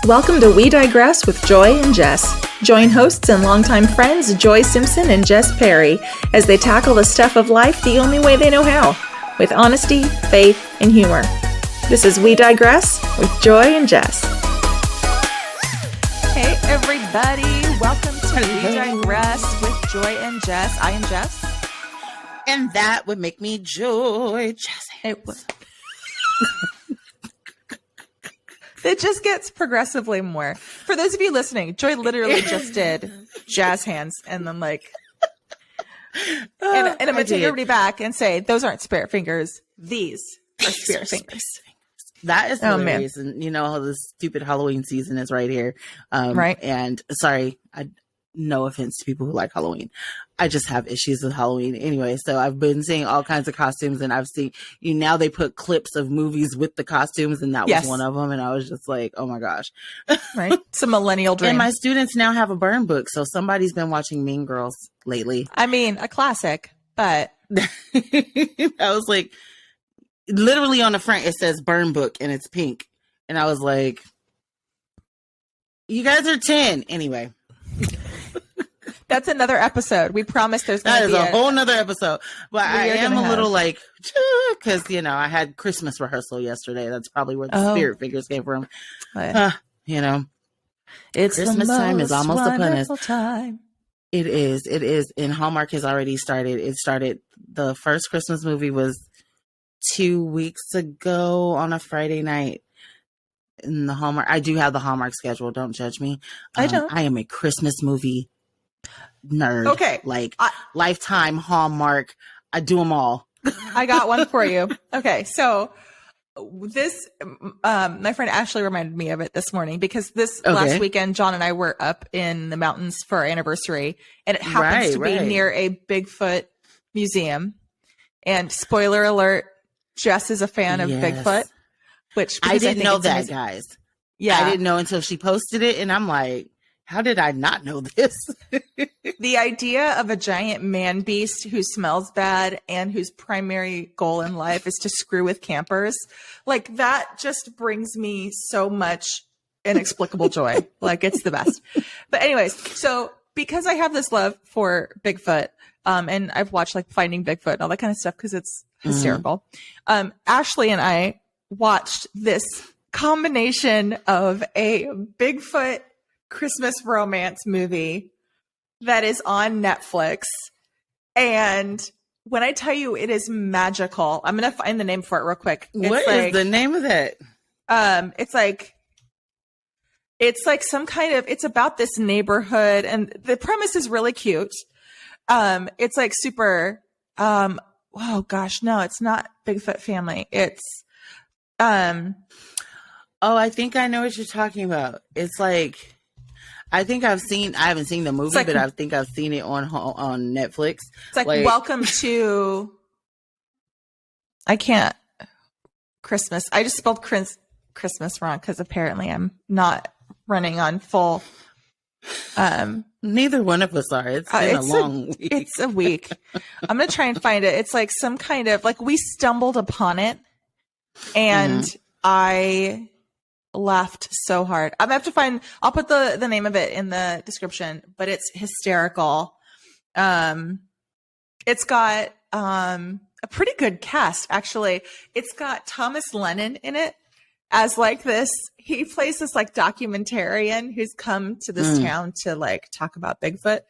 Welcome to We Digress with Joy and Jess. Join hosts and longtime friends Joy Simpson and Jess Perry as they tackle the stuff of life the only way they know how, with honesty, faith, and humor. This is We Digress with Joy and Jess. Hey everybody, welcome to We Digress with Joy and Jess. I am Jess. And that would make me Joy. Jess. It just gets progressively more. For those of you listening, Joy literally just did jazz hands and then and I'm going to take everybody back and say, those aren't spirit fingers. These are spirit fingers. That is hilarious. And you know how the stupid Halloween season is right here. Right. And sorry, no offense to people who like Halloween. I just have issues with Halloween anyway. So I've been seeing all kinds of costumes, and I've seen now they put clips of movies with the costumes, and that was one of them. And I was just like, oh my gosh. Right. It's a millennial dream. And my students now have a burn book. So somebody's been watching Mean Girls lately. I mean, a classic, but I was like, literally on the front, it says burn book and it's pink. And I was like, you guys are 10 anyway. That's another episode. We promise there's going to be a whole nother episode. But I am a little like, because, I had Christmas rehearsal yesterday. That's probably where the spirit figures came from. It's Christmas time is almost upon us. Time. It is. It is. And Hallmark has already started. It started. The first Christmas movie was 2 weeks ago on a Friday night. In the Hallmark. I do have the Hallmark schedule. Don't judge me. I don't. I am a Christmas movie nerd. Okay. Lifetime, Hallmark. I do them all. I got one for you. Okay. So this, my friend Ashley reminded me of it this morning because last weekend, John and I were up in the mountains for our anniversary, and it happens to be near a Bigfoot museum. And spoiler alert, Jess is a fan of Bigfoot, which I didn't know that, guys. Yeah. I didn't know until she posted it, and I'm like, how did I not know this? The idea of a giant man beast who smells bad and whose primary goal in life is to screw with campers, that just brings me so much inexplicable joy. It's the best. But anyways, so because I have this love for Bigfoot, and I've watched Finding Bigfoot and all that kind of stuff because it's hysterical. Ashley and I watched this combination of a Bigfoot Christmas romance movie that is on Netflix. And when I tell you it is magical, I'm going to find the name for it real quick. What is the name of that? It's some kind of, it's about this neighborhood, and the premise is really cute. It's super, oh gosh, no, it's not Bigfoot Family. It's, oh, I think I know what you're talking about. It's I think I haven't seen the movie, but I think I've seen it on Netflix. It's Welcome to, Christmas. I just spelled Christmas wrong because apparently I'm not running on full. Neither one of us are. It's been a long week. It's a week. I'm going to try and find it. It's some kind of, we stumbled upon it, and I laughed so hard. I'm going to have to find, I'll put the name of it in the description, but it's hysterical. It's got a pretty good cast, actually. It's got Thomas Lennon in it as he plays this documentarian who's come to this town to talk about Bigfoot.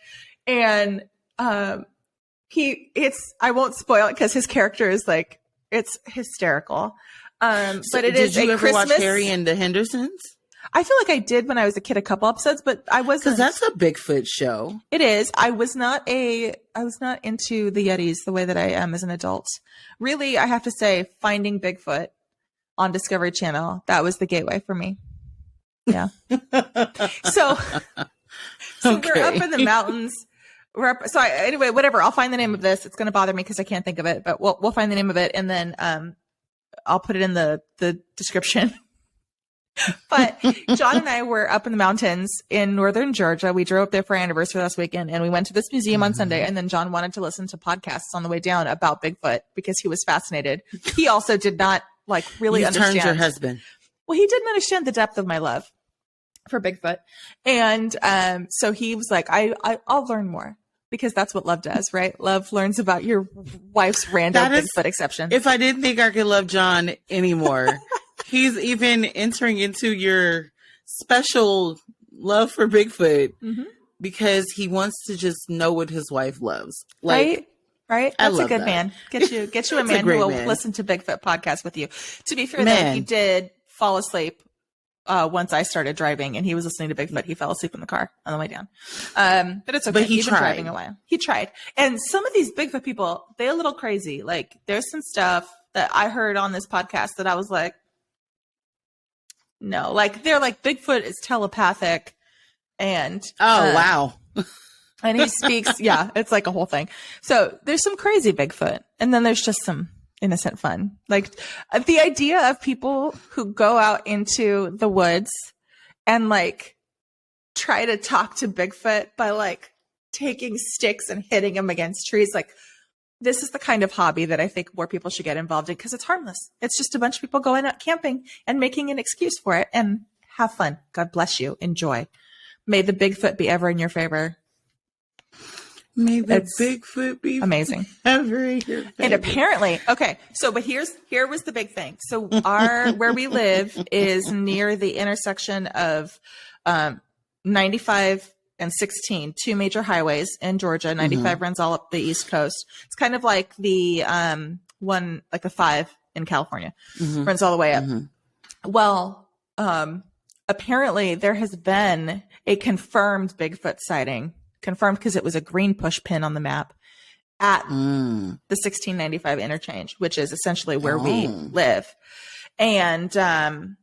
And I won't spoil it because his character is it's hysterical. But did you ever watch Harry and the Hendersons? I feel like I did when I was a kid, a couple episodes, but I wasn't. Because that's a Bigfoot show. It is. I was not into the Yetis the way that I am as an adult. Really, I have to say, Finding Bigfoot on Discovery Channel, that was the gateway for me. Yeah. So we're up in the mountains. Anyway, whatever. I'll find the name of this. It's going to bother me because I can't think of it, but we'll find the name of it, and then I'll put it in the description. But John and I were up in the mountains in northern Georgia. We drove up there for our anniversary last weekend, and we went to this museum on Sunday. And then John wanted to listen to podcasts on the way down about Bigfoot because he was fascinated. He also did not really understand. Turned your husband. Well, he didn't understand the depth of my love. for Bigfoot. And so he was like, I'll learn more, because that's what love does, right? Love learns about your wife's random Bigfoot exception. If I didn't think I could love John anymore, he's even entering into your special love for Bigfoot because he wants to just know what his wife loves. Like, right? That's a good man. Get you a man who will listen to Bigfoot podcast with you. To be fair, though, he did fall asleep once I started driving, and he was listening to Bigfoot. He fell asleep in the car on the way down. But it's okay. But He's been driving a while. He tried. And some of these Bigfoot people, they're a little crazy. Like, there's some stuff that I heard on this podcast that I was like, no. Like, they're like, Bigfoot is telepathic. And wow. And he speaks. Yeah, it's like a whole thing. So there's some crazy Bigfoot, and then there's just some innocent fun. Like the idea of people who go out into the woods and like try to talk to Bigfoot by like taking sticks and hitting them against trees. Like, this is the kind of hobby that I think more people should get involved in, because it's harmless. It's just a bunch of people going out camping and making an excuse for it, and have fun. God bless you. Enjoy. May the Bigfoot be ever in your favor. May the Bigfoot be amazing. Ever in your favor. And apparently, okay, so but here was the big thing. So where we live is near the intersection of 95 and 16, two major highways in Georgia. 95 runs all up the East Coast. It's kind of like the one, like the 5 in California, runs all the way up. Well, apparently there has been a confirmed Bigfoot sighting, confirmed because it was a green push pin on the map at the 1695 interchange, which is essentially where we live. And I'm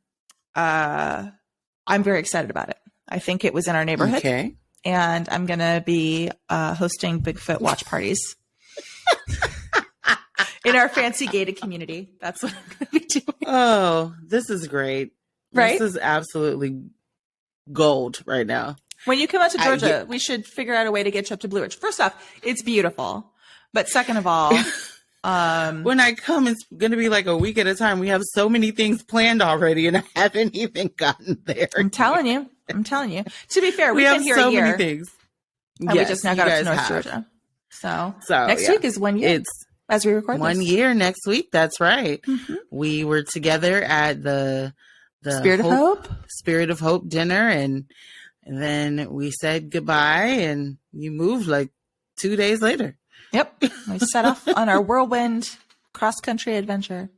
very excited about it. I think it was in our neighborhood. Okay. And I'm going to be hosting Bigfoot watch parties in our fancy gated community. That's what I'm going to be doing. Oh, this is great. Right? This is absolutely gold right now. When you come out to Georgia, we should figure out a way to get you up to Blue Ridge. First off, it's beautiful. But second of all, when I come, it's going to be like a week at a time. We have so many things planned already, and I haven't even gotten there. I'm telling you. To be fair, we we've have been here so a year. many things. And we just now got up to North Georgia. So next week is 1 year. It's as we record 1 year next week. That's right. We were together at the Spirit of Hope dinner, and then we said goodbye, and you moved like 2 days later. Yep. We set off on our whirlwind cross-country adventure.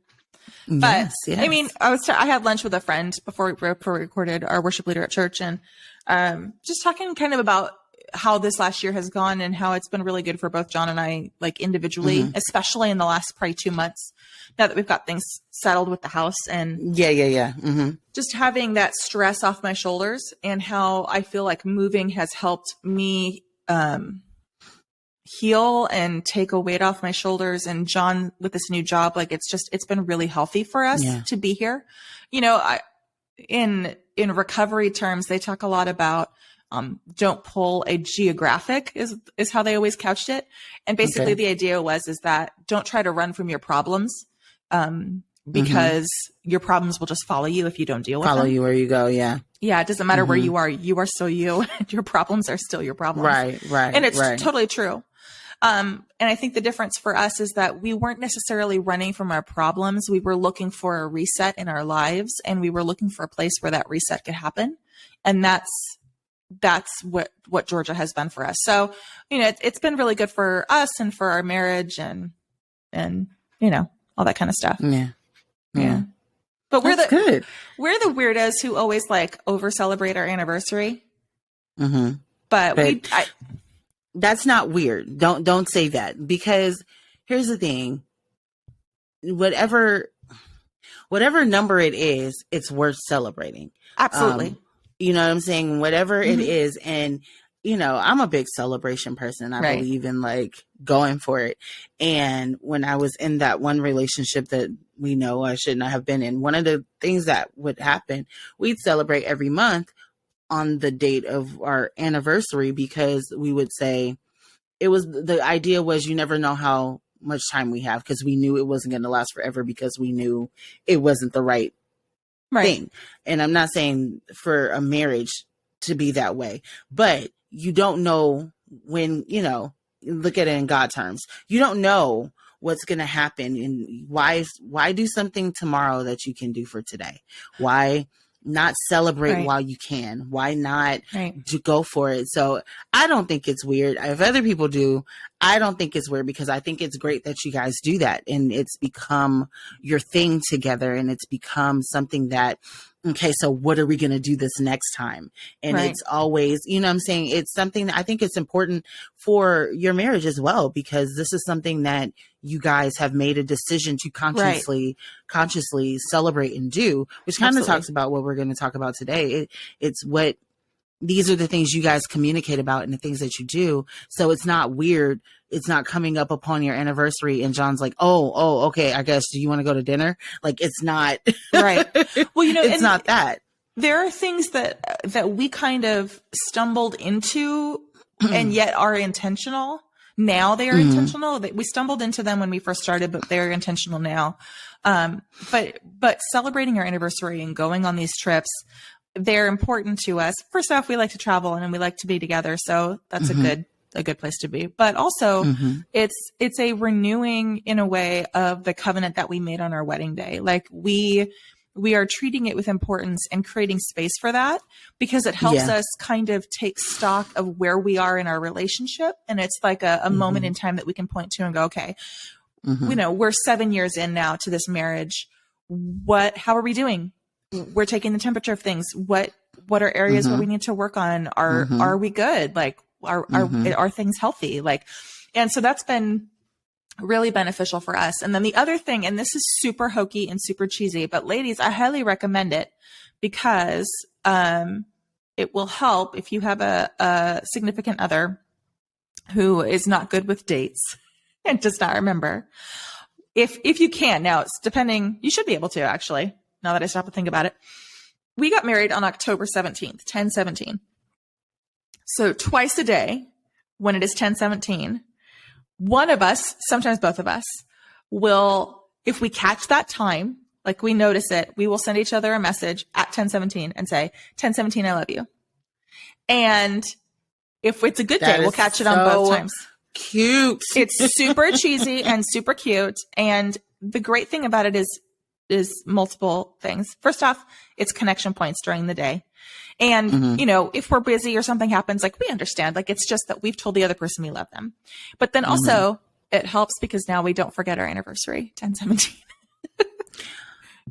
But yes. I mean, I had lunch with a friend before we recorded, our worship leader at church, and just talking kind of about how this last year has gone and how it's been really good for both John and I, like individually, especially in the last probably 2 months, now that we've got things settled with the house, and just having that stress off my shoulders, and how I feel like moving has helped me heal and take a weight off my shoulders. And John with this new job, like it's been really healthy for us to be here. You know, in recovery terms, they talk a lot about don't pull a geographic is how they always couched it. And basically the idea is that don't try to run from your problems, because your problems will just follow you if you don't deal with them. Follow you where you go. Yeah. Yeah. It doesn't matter where you are still you, and your problems are still your problems. Right. And it's totally true. And I think the difference for us is that we weren't necessarily running from our problems. We were looking for a reset in our lives, and we were looking for a place where that reset could happen. And that's what Georgia has been for us. So, you know, it's been really good for us and for our marriage and, you know, all that kind of stuff. Yeah. But we're the weirdos who always like over celebrate our anniversary. But that's not weird. Don't say that, because here's the thing. Whatever number it is, it's worth celebrating. Absolutely. You know what I'm saying? Whatever it is. And, you know, I'm a big celebration person. I believe in like going for it. And when I was in that one relationship that we know I should not have been in, one of the things that would happen, we'd celebrate every month on the date of our anniversary, because we would say the idea was you never know how much time we have, because we knew it wasn't going to last forever, because we knew it wasn't the right Right. thing. And I'm not saying for a marriage to be that way, but you don't know when, look at it in God terms. You don't know what's going to happen, and why do something tomorrow that you can do for today? Why not celebrate Right. while you can? Why not Right. go for it? So I don't think it's weird. If other people do, I don't think it's weird, because I think it's great that you guys do that, and it's become your thing together, and it's become something that, okay, so what are we going to do this next time? And Right. it's always, what I'm saying, it's something that I think it's important for your marriage as well, because this is something that you guys have made a decision to consciously celebrate and do, which kind of talks about what we're going to talk about today. These are the things you guys communicate about and the things that you do. So it's not weird. It's not coming up upon your anniversary and John's like, oh, okay, I guess, do you want to go to dinner? Like, it's not. Right. Well, it's not that. There are things that we kind of stumbled into and yet are intentional. Now they are intentional. We stumbled into them when we first started, but they're intentional now. But celebrating our anniversary and going on these trips, they're important to us. First off, we like to travel and we like to be together. So that's a good place to be. But also it's a renewing in a way of the covenant that we made on our wedding day. Like we are treating it with importance and creating space for that, because it helps us kind of take stock of where we are in our relationship. And it's like a moment in time that we can point to and go, okay, we're 7 years in now to this marriage. How are we doing? We're taking the temperature of things. What are areas where we need to work on? Are we good? Like, are things healthy? Like, and so that's been really beneficial for us. And then the other thing, and this is super hokey and super cheesy, but ladies, I highly recommend it, because it will help if you have a significant other who is not good with dates and does not remember. If you can, now it's depending, you should be able to, actually, now that I stop to think about it. We got married on October 17th, 10/17. So twice a day, when it is 10/17, one of us, sometimes both of us, will, if we catch that time, like we notice it, we will send each other a message at 10/17 and say, 10/17, I love you. And if it's a good day, we'll catch it on both times. Cute. It's super cheesy and super cute. And the great thing about it is multiple things. First off, it's connection points during the day. And, if we're busy or something happens, like, we understand, like, it's just that we've told the other person we love them. But then also it helps because now we don't forget our anniversary, 10/17.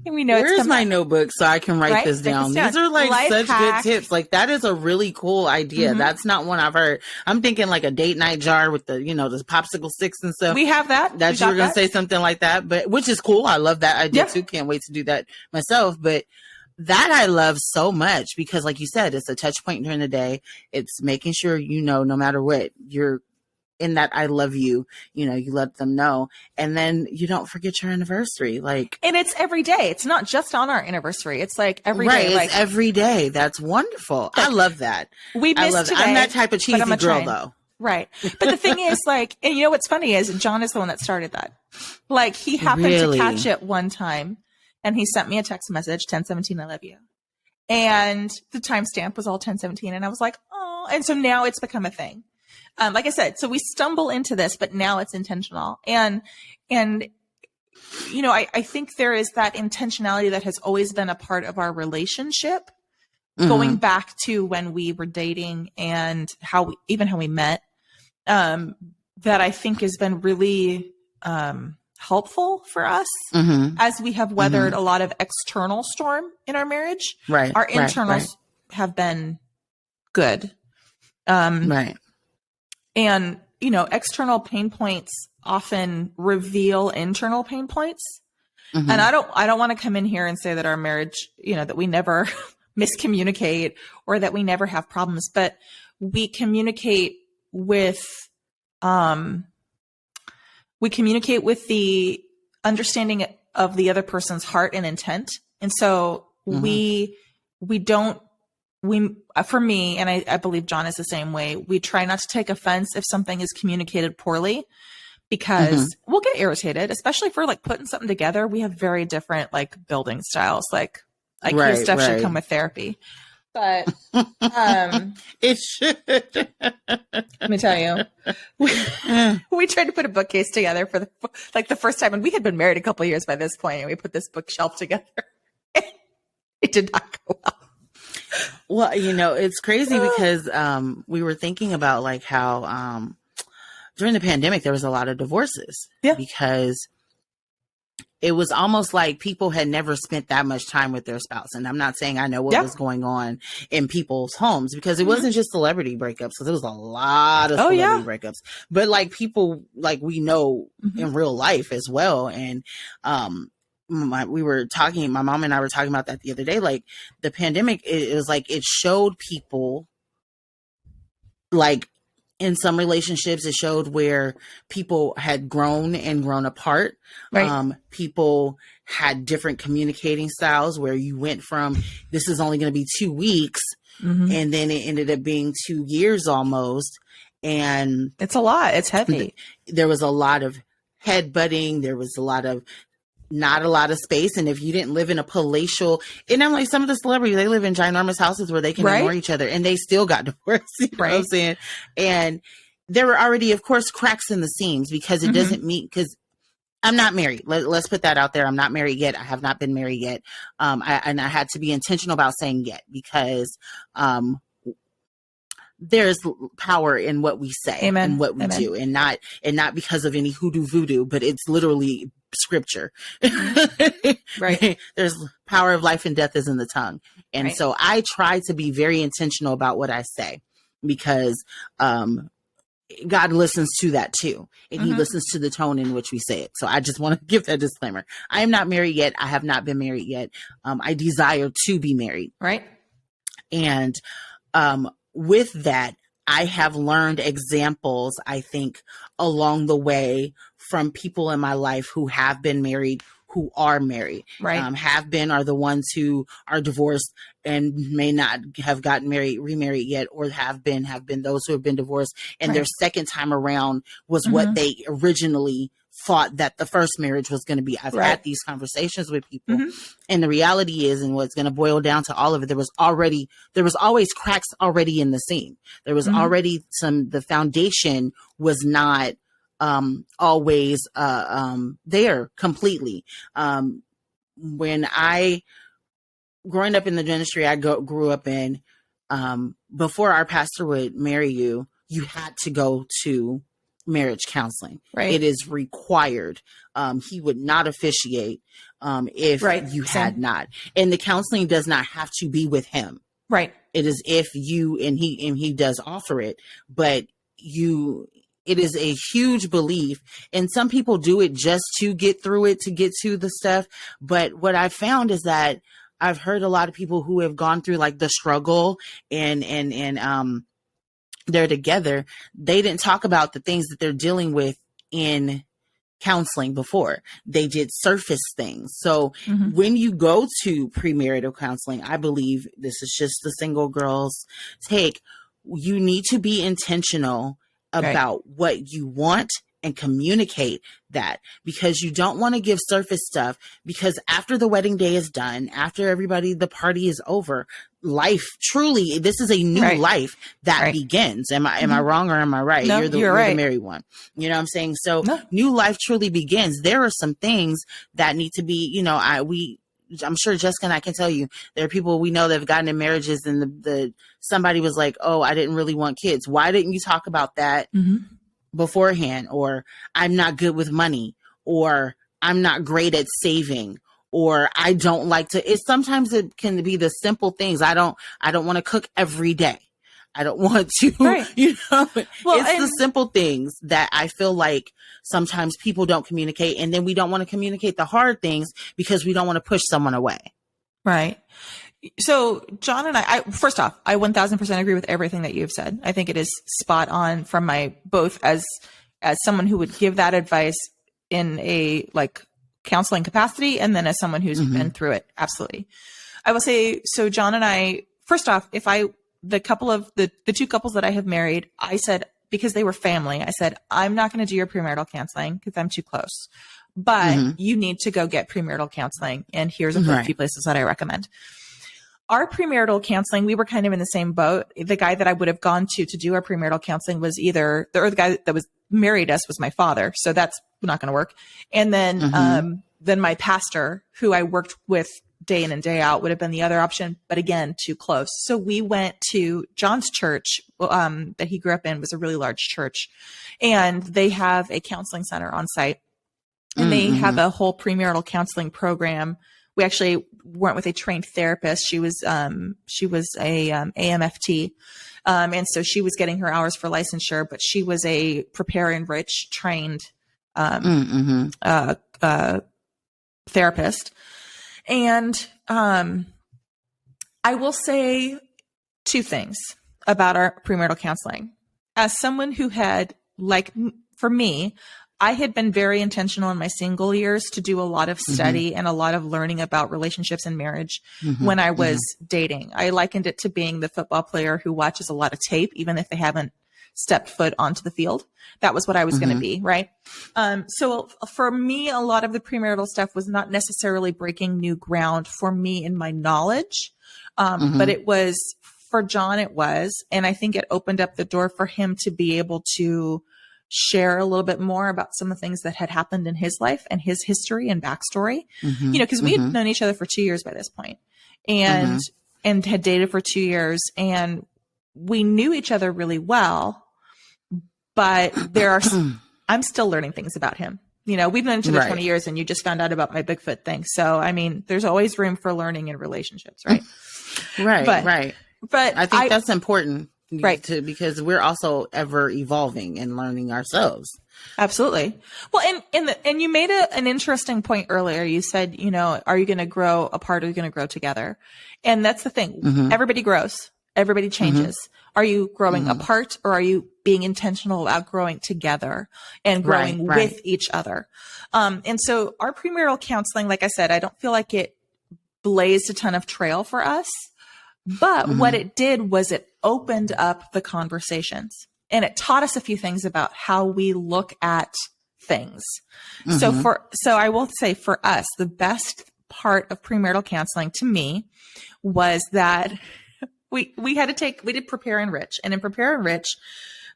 And we know where's my notebook so I can write this down? These are like life such hack. Good tips. Like, that is a really cool idea. That's not one I've heard. I'm thinking like a date night jar with the, the popsicle sticks and stuff. We have that. That you were going to say something like that, but which is cool. I love that idea too. Can't wait to do that myself. But that I love so much, because like you said, it's a touch point during the day. It's making sure, no matter what, you're in that I love you, you let them know. And then you don't forget your anniversary. Like, and it's every day. It's not just on our anniversary. It's like every day. Right. It's every day. That's wonderful. I love that. We missed today. I'm that type of cheesy girl though. Right. But the thing is, like, and what's funny is John is the one that started that. Like, he happened to catch it one time and he sent me a text message, 10/17, I love you. And the timestamp was all 10/17. And I was like, oh, and so now it's become a thing. Like I said, so we stumble into this, but now it's intentional. And I think there is that intentionality that has always been a part of our relationship, going back to when we were dating and how we met, that I think has been really helpful for us as we have weathered a lot of external storm in our marriage. Right. Our internals have been good. Right. And, external pain points often reveal internal pain points. And I don't want to come in here and say that our marriage, that we never miscommunicate or that we never have problems, but we communicate with the understanding of the other person's heart and intent. And so for me, and I believe John is the same way, we try not to take offense if something is communicated poorly, because we'll get irritated, especially if we're like putting something together. We have very different like building styles. Like, Like his Right, stuff should right. come with therapy. But It should. let me tell you, we tried to put a bookcase together for the first time, and we had been married a couple of years by this point, and we put this bookshelf together. It did not go well. Well, you know, it's crazy because we were thinking about like how during the pandemic there was a lot of divorces. Yeah. Because it was almost like people had never spent that much time with their spouse. And I'm not saying I know what was going on in people's homes, because it wasn't just celebrity breakups, because there was a lot of celebrity breakups, but like people like we know in real life as well. And my mom and I were talking about that the other day. Like the pandemic, it was like it showed people, like in some relationships, it showed where people had grown apart. Right. People had different communicating styles, where you went from, this is only going to be 2 weeks. And then it ended up being 2 years almost. And it's a lot. It's heavy. There was a lot of headbutting. There was not a lot of space. And if you didn't live in a palatial, and I'm like, some of the celebrities, they live in ginormous houses where they can ignore each other, and they still got divorced. You know what I'm saying? And there were already, of course, cracks in the seams, because it doesn't mean, because I'm not married. Let's put that out there. I'm not married yet. I have not been married yet. I had to be intentional about saying yet, because there's power in what we say and what we do, and not because of any hoodoo voodoo, but it's literally scripture. Right. There's power of life and death is in the tongue. And so I try to be very intentional about what I say, because God listens to that too. And he listens to the tone in which we say it. So I just want to give that disclaimer. I am not married yet. I have not been married yet. I desire to be married. Right. And with that, I have learned examples, I think, along the way from people in my life who have been married, who are married. Have been are the ones who are divorced and may not have gotten remarried yet, or have been those who have been divorced, and their second time around was what they originally thought that the first marriage was going to be. I've had these conversations with people, and the reality is, and what's going to boil down to all of it, there was always cracks already in the seam. There was already the foundation was not always there completely. When growing up in the ministry I grew up in, before our pastor would marry you, you had to go to marriage counseling. It is required. He would not officiate if you had not. And the counseling does not have to be with him. It is if you, and he does offer it, but it is a huge belief. And some people do it just to get through it, to get to the stuff. But what I've found is that I've heard a lot of people who have gone through like the struggle and they're together. They didn't talk about the things that they're dealing with in counseling before. They did surface things. So when you go to premarital counseling, I believe this is just the single girls take. You need to be intentional about what you want and communicate that, because you don't want to give surface stuff, because after the wedding day is done, after the party is over, life truly, this is a new life that begins. Am I wrong or am I right? No, you're the married one. You know what I'm saying? So new life truly begins. There are some things that need to be, I'm sure Jessica and I can tell you, there are people we know that have gotten in marriages and somebody was like, oh, I didn't really want kids. Why didn't you talk about that beforehand? Or I'm not good with money, or I'm not great at saving, or I don't like to. Sometimes it can be the simple things. I don't want to cook every day. I don't want to, Well, it's the simple things that I feel like sometimes people don't communicate. And then we don't want to communicate the hard things because we don't want to push someone away. Right. So John and I first off, I 1000% agree with everything that you've said. I think it is spot on from both as someone who would give that advice in a like counseling capacity, and then as someone who's been through it. Absolutely. I will say, so John and I, first off, the two couples that I have married, I said, because they were family. I said, I'm not going to do your premarital counseling because I'm too close, but you need to go get premarital counseling. And here's a few places that I recommend. Our premarital counseling, we were kind of in the same boat. The guy that I would have gone to do our premarital counseling was either, or the guy that was married us was my father. So that's not going to work. And then my pastor, who I worked with day in and day out, would have been the other option, but again, too close. So we went to John's church that he grew up in, was a really large church, and they have a counseling center on site, and they have a whole premarital counseling program. We actually went with a trained therapist. She was a AMFT. And so she was getting her hours for licensure, but she was a Prepare Enrich trained therapist. And I will say two things about our premarital counseling. As someone who had, like, for me, I had been very intentional in my single years to do a lot of study and a lot of learning about relationships and marriage when I was dating. I likened it to being the football player who watches a lot of tape, even if they haven't stepped foot onto the field. That was what I was going to be, right? So for me, a lot of the premarital stuff was not necessarily breaking new ground for me in my knowledge, but it was, for John, it was. And I think it opened up the door for him to be able to share a little bit more about some of the things that had happened in his life and his history and backstory, you know, because we had known each other for 2 years by this point, and had dated for 2 years, and we knew each other really well, but I'm still learning things about him. You know, we've known each other 20 years, and you just found out about my Bigfoot thing. So, I mean, there's always room for learning in relationships, right? But I think that's important. Because we're also ever evolving and learning ourselves. Absolutely. Well, and you made an interesting point earlier. You said, you know, are you going to grow apart or are you going to grow together? And that's the thing. Everybody grows. Everybody changes. Are you growing apart, or are you being intentional about growing together and growing with each other? And so our premarital counseling, like I said, I don't feel like it blazed a ton of trail for us. But what it did was it opened up the conversations, and it taught us a few things about how we look at things. So I will say, for us, the best part of premarital counseling to me was that we did Prepare Enrich, and in Prepare Enrich,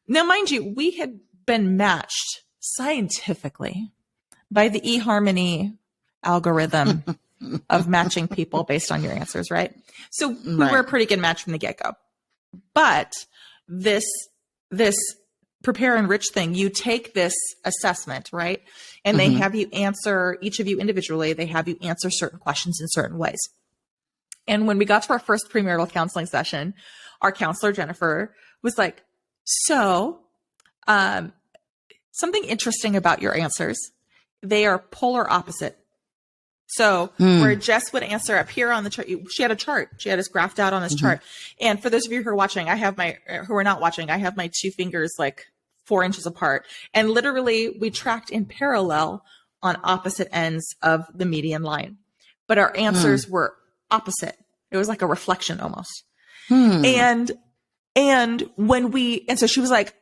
now mind you, we had been matched scientifically by the eHarmony algorithm of matching people based on your answers, right? So we were a pretty good match from the get-go. But this Prepare Enrich thing, you take this assessment, right? And they have you answer, each of you individually, they have you answer certain questions in certain ways. And when we got to our first premarital counseling session, our counselor, Jennifer, was like, so something interesting about your answers, they are polar opposite. So where Jess would answer up here on the chart, she had a chart. She had us graphed out on this chart. And for those of you who are watching, who are not watching, I have my two fingers like 4 inches apart. And literally we tracked in parallel on opposite ends of the median line. But our answers were opposite. It was like a reflection almost. And so she was like,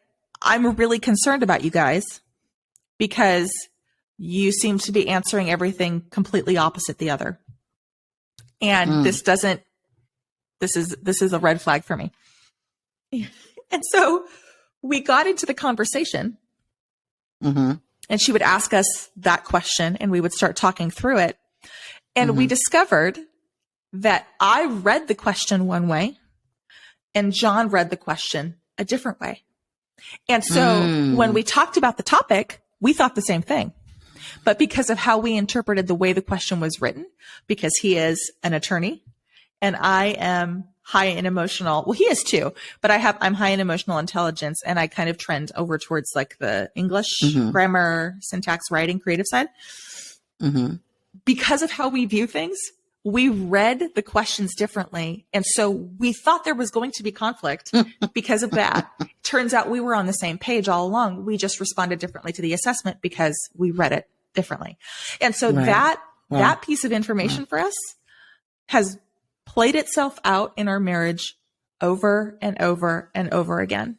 I'm really concerned about you guys because you seem to be answering everything completely opposite the other. And this is a red flag for me. And so we got into the conversation and she would ask us that question and we would start talking through it. And we discovered that I read the question one way and John read the question a different way. And so when we talked about the topic, we thought the same thing. But because of how we interpreted the way the question was written, because he is an attorney and I am high in emotional, well, he is too, but I'm high in emotional intelligence and I kind of trend over towards like the English grammar, syntax, writing, creative side. Because of how we view things, we read the questions differently. And so we thought there was going to be conflict because of that. Turns out we were on the same page all along. We just responded differently to the assessment because we read it differently. And so that piece of information for us has played itself out in our marriage over and over and over again.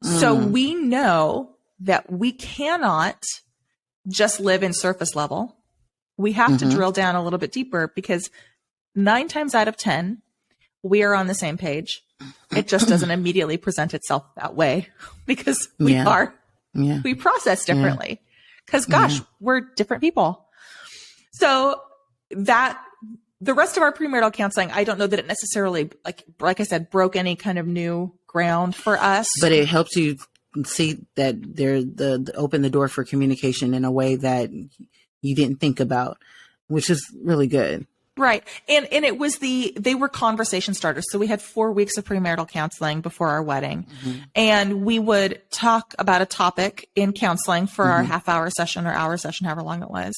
So we know that we cannot just live in surface level. We have to drill down a little bit deeper, because 9 times out of 10, we are on the same page. It just doesn't immediately present itself that way, because we are. Yeah. We process differently, because gosh, we're different people. So that the rest of our premarital counseling, I don't know that it necessarily, like I said, broke any kind of new ground for us, but it helps you see that open the door for communication in a way that you didn't think about, which is really good. Right. And it was they were conversation starters. So we had 4 weeks of premarital counseling before our wedding, and we would talk about a topic in counseling for our half-hour session or hour session, however long it was.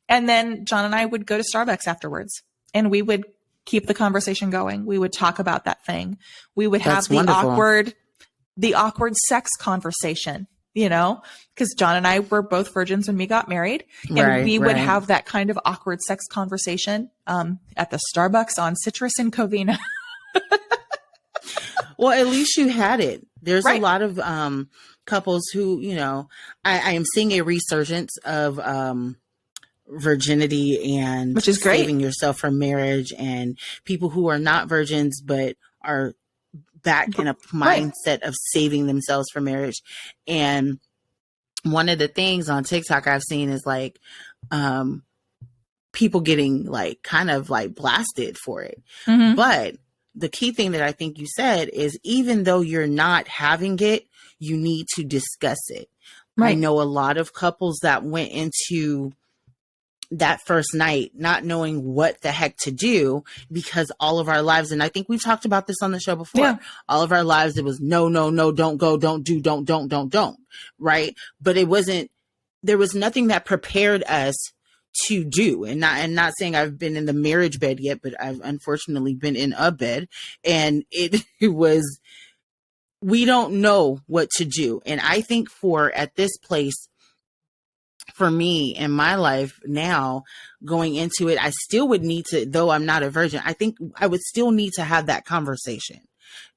And then John and I would go to Starbucks afterwards, and we would keep the conversation going. We would talk about that thing. We would have the awkward sex conversation, because John and I were both virgins when we got married, and we would have that kind of awkward sex conversation at the Starbucks on Citrus and Covina. Well, at least you had it. There's a lot of couples who, I am seeing a resurgence of virginity, and which is great, saving yourself from marriage, and people who are not virgins but are back in a mindset of saving themselves from marriage. And one of the things on TikTok I've seen is people getting kind of blasted for it. But the key thing that I think you said is, even though you're not having it, you need to discuss it. I know a lot of couples that went into that first night not knowing what the heck to do, because all of our lives, and I think we've talked about this on the show before, all of our lives, it was no, don't go, don't do, don't, right? But there was nothing that prepared us to do. And not saying I've been in the marriage bed yet, but I've unfortunately been in a bed, and it was, we don't know what to do. And I think at this place, for me in my life now, going into it, I still would need to, though I'm not a virgin, I think I would still need to have that conversation.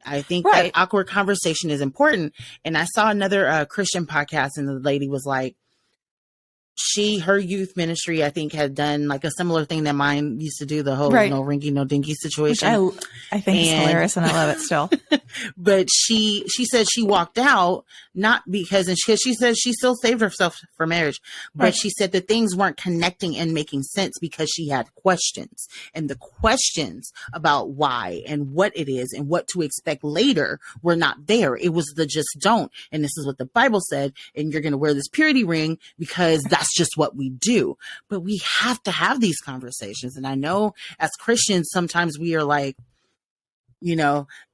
I think that awkward conversation is important. And I saw another Christian podcast, and the lady was like, her youth ministry, I think, had done a similar thing that mine used to do, the whole no rinky, no dinky situation. Which I think is hilarious, and I love it still. But she said she walked out, not because, and she said she still saved herself for marriage, but she said that things weren't connecting and making sense because she had questions, and the questions about why and what it is and what to expect later were not there. It was the just don't. And this is what the Bible said. And you're going to wear this purity ring because that's just what we do. But we have to have these conversations. And I know as Christians, sometimes we are I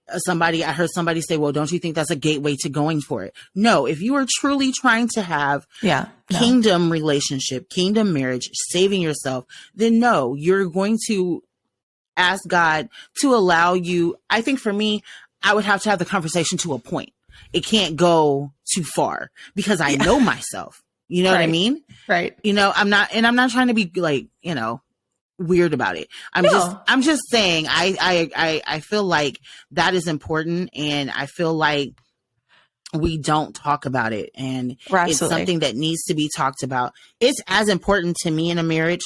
heard somebody say, well, don't you think that's a gateway to going for it? No, if you are truly trying to have kingdom relationship, kingdom marriage, saving yourself, then no, you're going to ask God to allow you. I think for me, I would have to have the conversation to a point. It can't go too far, because I know myself. You know what I mean? Right. I'm not trying to be weird about it. I'm just saying, I feel like that is important, and I feel like we don't talk about it, and it's something that needs to be talked about. It's as important to me in a marriage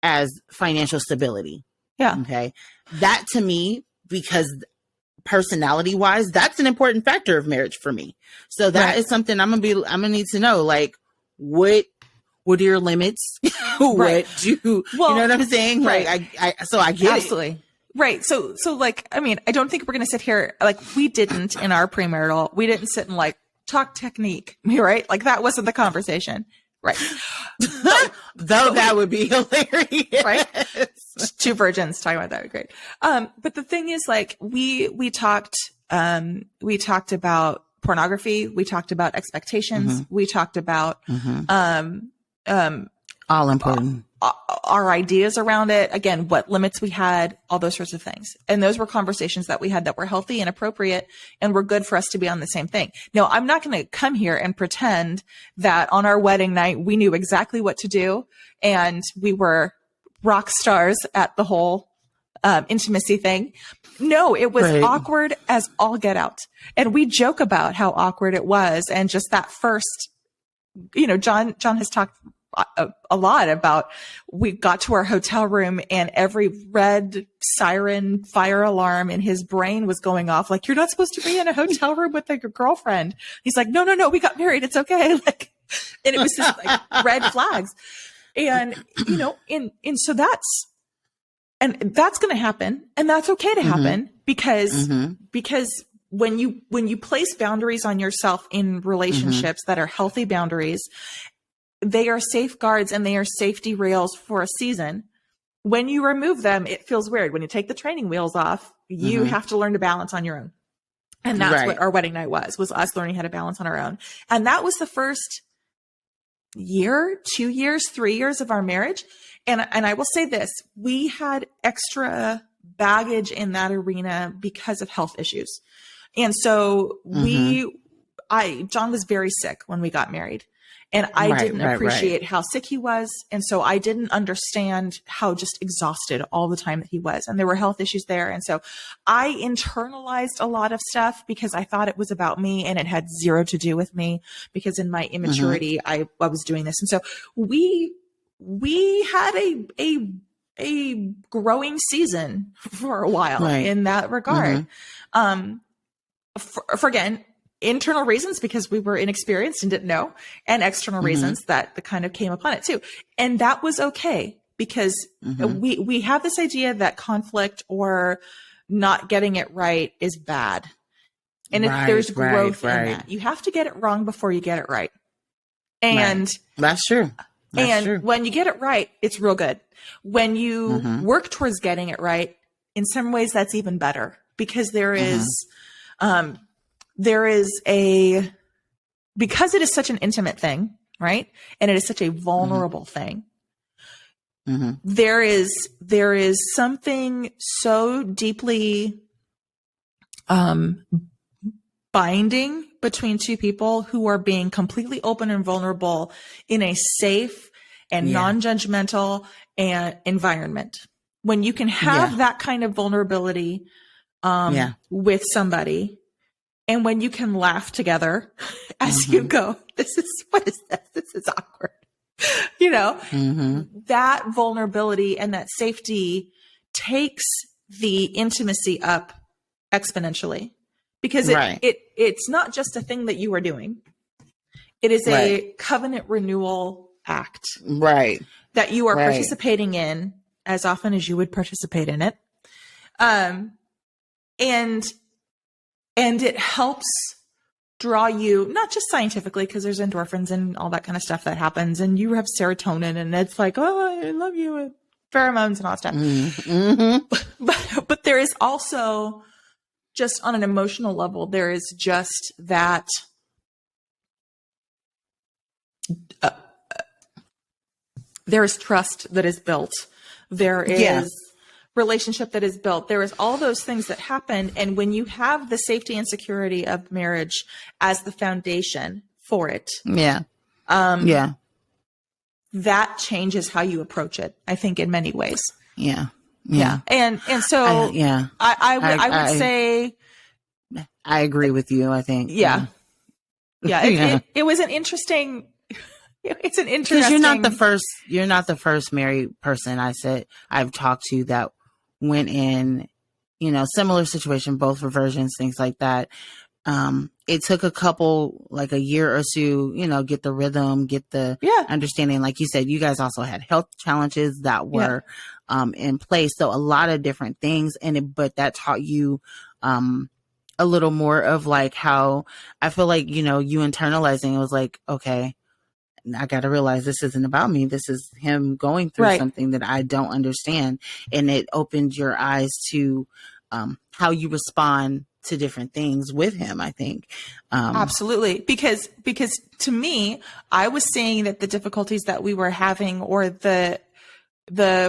as financial stability. Yeah. Okay. That to me, because personality wise, that's an important factor of marriage for me. So that is something I'm gonna need to know, what are your limits? What do you know what I'm saying? Right. So I get absolutely. it. Right. So I don't think we're going to sit here, we didn't in our premarital, we didn't sit and talk technique, right? That wasn't the conversation. Right. Though that would be hilarious. Right. Two virgins talking about that would be great. But the thing is, we talked about pornography. We talked about expectations. We talked about, all important. Our ideas around it. Again, what limits we had, all those sorts of things. And those were conversations that we had that were healthy and appropriate and were good for us to be on the same thing. Now, I'm not going to come here and pretend that on our wedding night, we knew exactly what to do and we were rock stars at the whole intimacy thing. No, it was Right. awkward as all get out. And we joke about how awkward it was. And just that first, John has talked a lot about, we got to our hotel room and every red siren fire alarm in his brain was going off. Like, you're not supposed to be in a hotel room with like your girlfriend. He's like, no, we got married. It's okay. Like, and it was just like red flags. And, so that's going to happen, and that's okay to happen because when you place boundaries on yourself in relationships that are healthy boundaries, they are safeguards and they are safety rails for a season. When you remove them, it feels weird. When you take the training wheels off, you have to learn to balance on your own. And that's what our wedding night was us learning how to balance on our own. And that was the first year, 2 years, 3 years of our marriage. And I will say this, we had extra baggage in that arena because of health issues. And so John was very sick when we got married, and I didn't appreciate how sick he was. And so I didn't understand how just exhausted all the time that he was. And there were health issues there. And so I internalized a lot of stuff because I thought it was about me, and it had zero to do with me because in my immaturity, I was doing this. And so we had a growing season for a while in that regard. For again, internal reasons because we were inexperienced and didn't know, and external reasons that kind of came upon it too. And that was okay because we have this idea that conflict or not getting it right is bad. And if there's growth in that, you have to get it wrong before you get it right. And that's true. That's true. When you get it right, it's real good. When you work towards getting it right, in some ways that's even better because there is because it is such an intimate thing, right? And it is such a vulnerable thing. There is something so deeply binding between two people who are being completely open and vulnerable in a safe and non-judgmental environment. When you can have that kind of vulnerability with somebody, and when you can laugh together as you go, what is this? This is awkward. That vulnerability and that safety takes the intimacy up exponentially. Because it's not just a thing that you are doing. It is a covenant renewal act. That you are participating in as often as you would participate in it. And it helps draw you, not just scientifically, because there's endorphins and all that kind of stuff that happens, and you have serotonin, and it's like, oh, I love you, and pheromones and all that stuff. But there is also, just on an emotional level, there is just that there is trust that is built. There is relationship that is built. There is all those things that happen. And when you have the safety and security of marriage as the foundation for it, that changes how you approach it, I think, in many ways. And so I would say I agree with you. I think it was an interesting. It's an interesting. Because you're not the first married person I've talked to that went in, similar situation, both reversions, things like that. It took a couple, like a year or two, get the rhythm, get the understanding. Like you said, you guys also had health challenges that were in place. So a lot of different things but that taught you a little more of like how I feel like, you internalizing. It was like, okay, I got to realize this isn't about me. This is him going through something that I don't understand. And it opened your eyes to how you respond to different things with him, I think. Absolutely. Because to me, I was saying that the difficulties that we were having, or the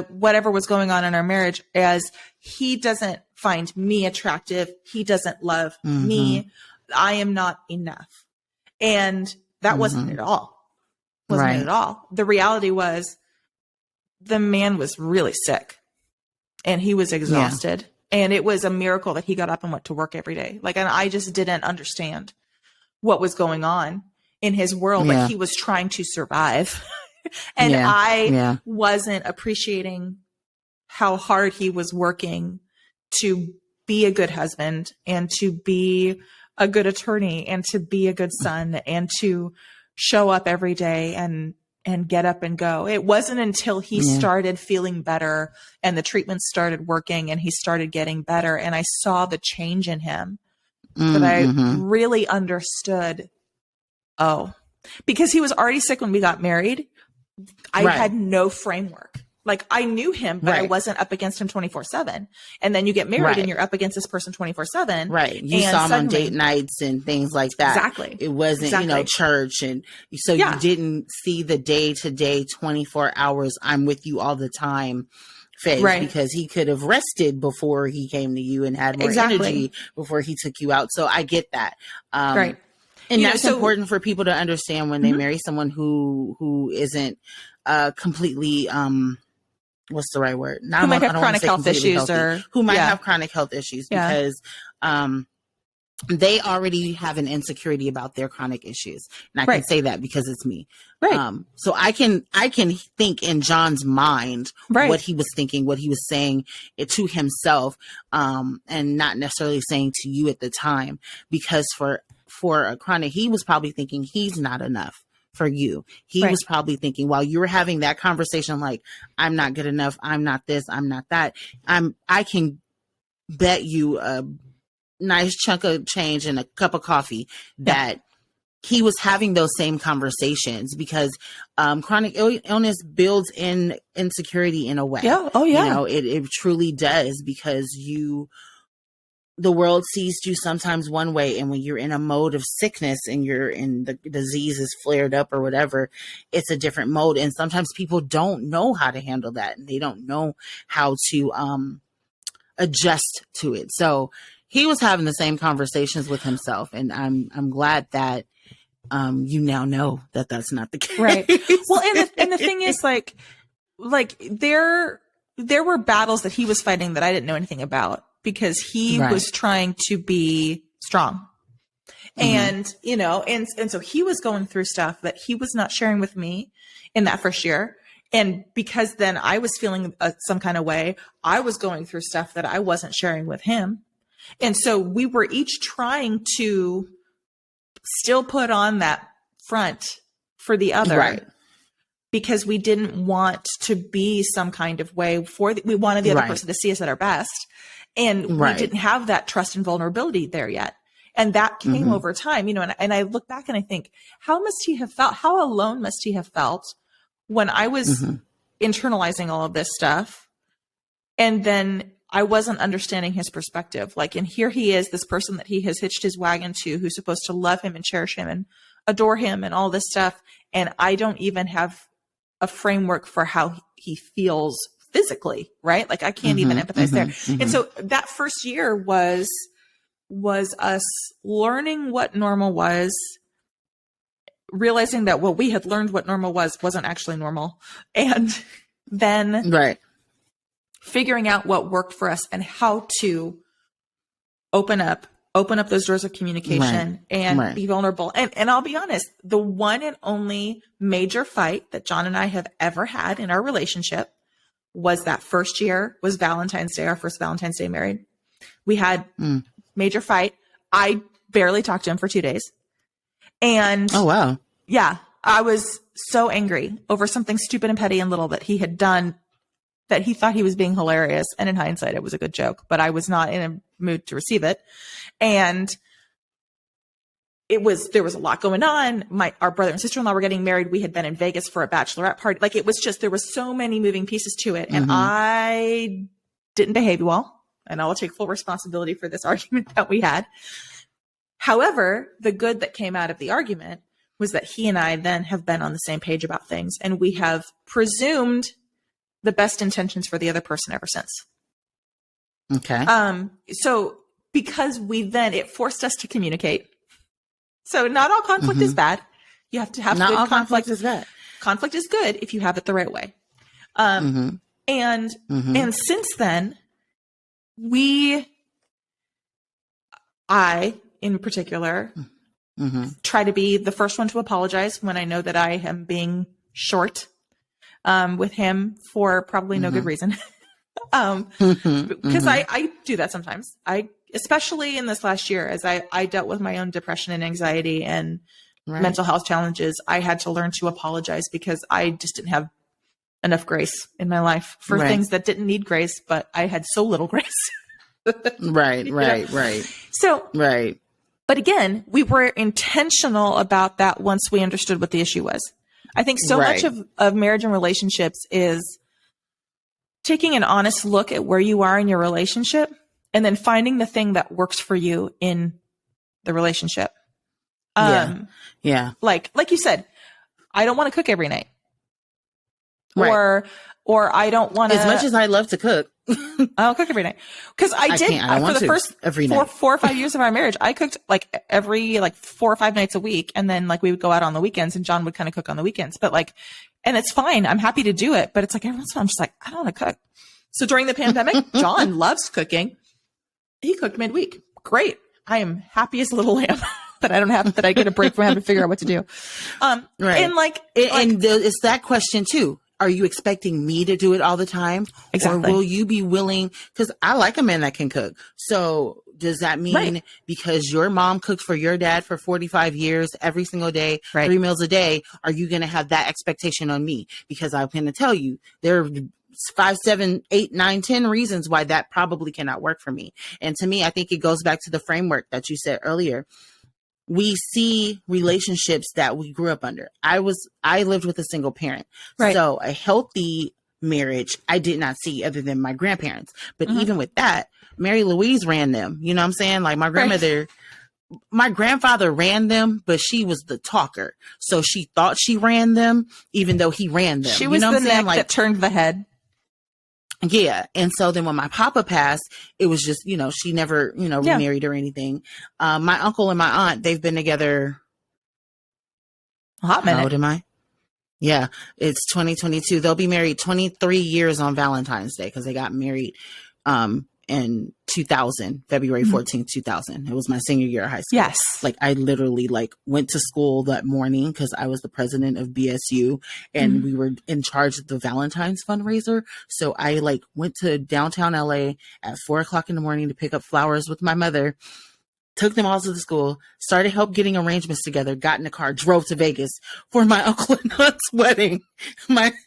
whatever was going on in our marriage, as he doesn't find me attractive. He doesn't love me. I am not enough. And that wasn't it at all. Wasn't it at all. The reality was the man was really sick. and he was exhausted. And it was a miracle that he got up and went to work every day. Like, and I just didn't understand what was going on in his world. Like, he was trying to survive. And I wasn't appreciating how hard he was working to be a good husband and to be a good attorney and to be a good son and to show up every day and get up and go. It wasn't until he started feeling better and the treatment started working and he started getting better and I saw the change in him that I really understood. Oh, because he was already sick when we got married. I had no framework. Like, I knew him, but I wasn't up against him 24/7. And then you get married and you're up against this person 24/7. Right. You saw him on date nights and things like that. Exactly. It wasn't, church. And so you didn't see the day-to-day 24 hours, I'm with you all the time phase, because he could have rested before he came to you and had more energy before he took you out. So I get that. And that's important for people to understand when they marry someone who isn't completely what's the right word? Who might have chronic health issues who might have chronic health issues because they already have an insecurity about their chronic issues. And I can say that because it's me. Right. So I can think in John's mind what he was thinking, what he was saying to himself, and not necessarily saying to you at the time, because for a chronic, he was probably thinking he's not enough for you. He was probably thinking while you were having that conversation, like, I'm not good enough. I'm not this. I'm not that. I can bet you a nice chunk of change and a cup of coffee that he was having those same conversations, because chronic illness builds in insecurity in a way. Yeah. Oh yeah. It truly does, because the world sees you sometimes one way, and when you're in a mode of sickness and the disease is flared up or whatever, it's a different mode. And sometimes people don't know how to handle that, and they don't know how to adjust to it. So he was having the same conversations with himself, and I'm glad that you now know that that's not the case. Right. Well, and the thing is, like there were battles that he was fighting that I didn't know anything about, because he was trying to be strong. And, and so he was going through stuff that he was not sharing with me in that first year. And because then I was feeling some kind of way, I was going through stuff that I wasn't sharing with him. And so we were each trying to still put on that front for the other, because we didn't want to be some kind of way we wanted the other person to see us at our best. And we didn't have that trust and vulnerability there yet. And that came over time, and I look back and I think, how must he have felt? How alone must he have felt when I was internalizing all of this stuff? And then I wasn't understanding his perspective. Like, and here he is, this person that he has hitched his wagon to, who's supposed to love him and cherish him and adore him and all this stuff. And I don't even have a framework for how he feels physically, right? Like, I can't even empathize there. And so that first year was us learning what normal was, realizing that what we had learned what normal wasn't actually normal. And then figuring out what worked for us and how to open up those doors of communication and be vulnerable. And I'll be honest, the one and only major fight that John and I have ever had in our relationship was that first year, was Valentine's Day, our first Valentine's Day married. We had major fight. I barely talked to him for 2 days. And oh, wow. Yeah. I was so angry over something stupid and petty and little that he had done, that he thought he was being hilarious. And in hindsight, it was a good joke, but I was not in a mood to receive it. And there was a lot going on. Our brother and sister-in-law were getting married. We had been in Vegas for a bachelorette party. Like, it was just, there was so many moving pieces to it. And I didn't behave well. And I will take full responsibility for this argument that we had. However, the good that came out of the argument was that he and I then have been on the same page about things. And we have presumed the best intentions for the other person ever since. Okay. So because it forced us to communicate. So not all conflict is bad. You have to have not good all conflict. Is bad. Conflict is good if you have it the right way. And since then, I in particular, try to be the first one to apologize when I know that I am being short with him for probably no good reason. Because I do that sometimes. Especially in this last year, as I dealt with my own depression and anxiety and mental health challenges, I had to learn to apologize because I just didn't have enough grace in my life for things that didn't need grace, but I had so little grace. Right. So, but again, we were intentional about that once we understood what the issue was. I think so much of marriage and relationships is taking an honest look at where you are in your relationship and then finding the thing that works for you in the relationship. Like you said, I don't want to cook every night. Or I don't want to. As much as I love to cook, I'll cook every night. Because I did for the first every night. 4 or 5 years of our marriage. I cooked like every 4 or 5 nights a week, and then we would go out on the weekends, and John would kind of cook on the weekends. But and it's fine. I'm happy to do it. But it's every once in a while, I'm just I don't want to cook. So during the pandemic, John loves cooking. He cooked midweek. Great. I am happy as a little lamb. that I get a break from having to figure out what to do. And it's that question too. Are you expecting me to do it all the time? Exactly. Or will you be willing? Because I like a man that can cook. So does that mean because your mom cooked for your dad for 45 years, every single day, 3 meals a day, are you going to have that expectation on me? Because I'm going to tell you, there are 5, 7, 8, 9, 10 reasons why that probably cannot work for me. And to me, I think it goes back to the framework that you said earlier. We see relationships that we grew up under. I lived with a single parent. So a healthy marriage, I did not see other than my grandparents. But even with that, Mary Louise ran them. You know what I'm saying? Like my grandmother, my grandfather ran them, but she was the talker. So she thought she ran them, even though he ran them. She was the neck that turned the head. Yeah. And so then when my papa passed, it was just, she never, remarried or anything. My uncle and my aunt, they've been together a hot minute. How old am I? Yeah. It's 2022. They'll be married 23 years on Valentine's Day because they got married in 2000, February 14th, 2000. It was my senior year of high school. Yes. I literally went to school that morning because I was the president of BSU and we were in charge of the Valentine's fundraiser. So I went to downtown LA at 4:00 in the morning to pick up flowers with my mother, took them all to the school, started help getting arrangements together, got in the car, drove to Vegas for my uncle and aunt's wedding.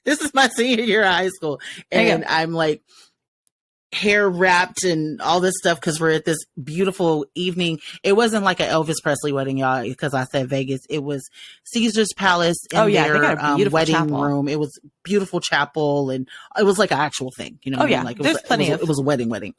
This is my senior year of high school. And I'm hair wrapped and all this stuff because we're at this beautiful evening. It wasn't like an Elvis Presley wedding, y'all, because I said Vegas. It was Caesar's Palace in their wedding room. It was beautiful chapel, and it was like an actual thing. You know what I mean? It was a wedding.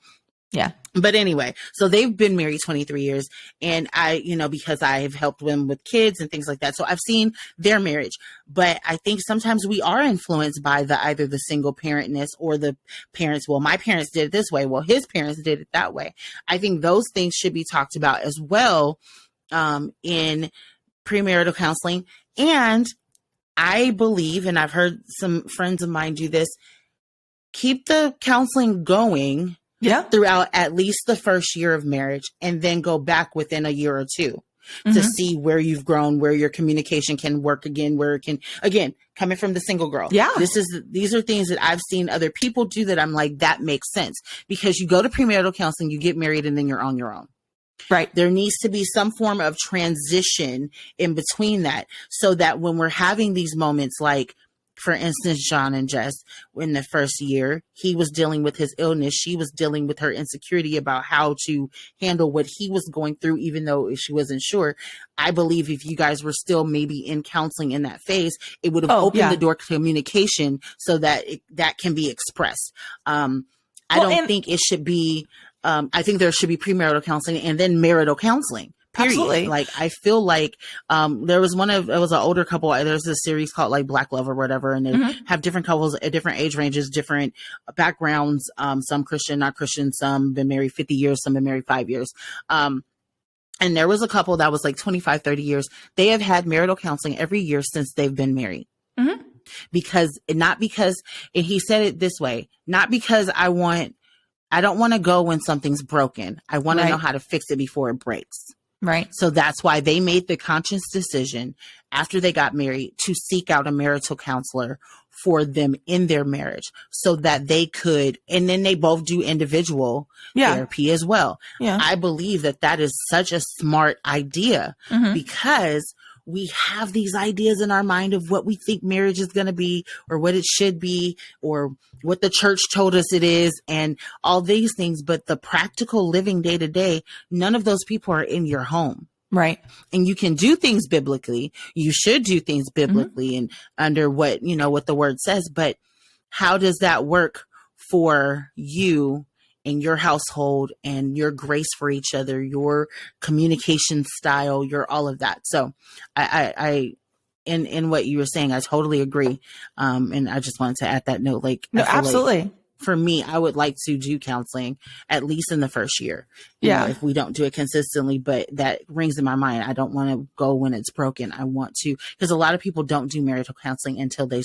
Yeah. But anyway, so they've been married 23 years, and I, because I have helped them with kids and things like that. So I've seen their marriage, but I think sometimes we are influenced by either the single parentness or the parents. Well, my parents did it this way. Well, his parents did it that way. I think those things should be talked about as well, in premarital counseling. And I believe, and I've heard some friends of mine do this, keep the counseling going throughout at least the first year of marriage, and then go back within a year or two to see where you've grown, where your communication can work again, where it can, again, coming from the single girl. Yeah. These are things that I've seen other people do that I'm like, that makes sense, because you go to premarital counseling, you get married, and then you're on your own. Right. There needs to be some form of transition in between that, so that when we're having these moments, for instance, John and Jess, in the first year, he was dealing with his illness. She was dealing with her insecurity about how to handle what he was going through, even though she wasn't sure. I believe if you guys were still maybe in counseling in that phase, it would have opened the door to communication so that that can be expressed. I don't think it should be, I think there should be premarital counseling and then marital counseling. Period. Absolutely. I feel like there was it was an older couple. There's a series called Black Love or whatever, and they have different couples at different age ranges, different backgrounds. Some Christian, not Christian. Some been married 50 years. Some been married 5 years. And there was a couple that was 25, 30 years. They have had marital counseling every year since they've been married. not because, and he said it this way, not because I don't want to go when something's broken. I want to know how to fix it before it breaks. Right. So that's why they made the conscious decision after they got married to seek out a marital counselor for them in their marriage so that they could, and then they both do individual therapy as well. Yeah. I believe that is such a smart idea because we have these ideas in our mind of what we think marriage is going to be or what it should be or what the church told us it is and all these things. But the practical living day to day, none of those people are in your home. Right. And you can do things biblically. You should do things biblically and under what the word says. But how does that work for you and your household and your grace for each other, your communication style, your all of that? So I in what you were saying, I totally agree. And I just wanted to add that note. No, absolutely. Like for me, I would like to do counseling at least in the first year. You know, if we don't do it consistently, but that rings in my mind. I don't want to go when it's broken. I want to, because a lot of people don't do marital counseling until they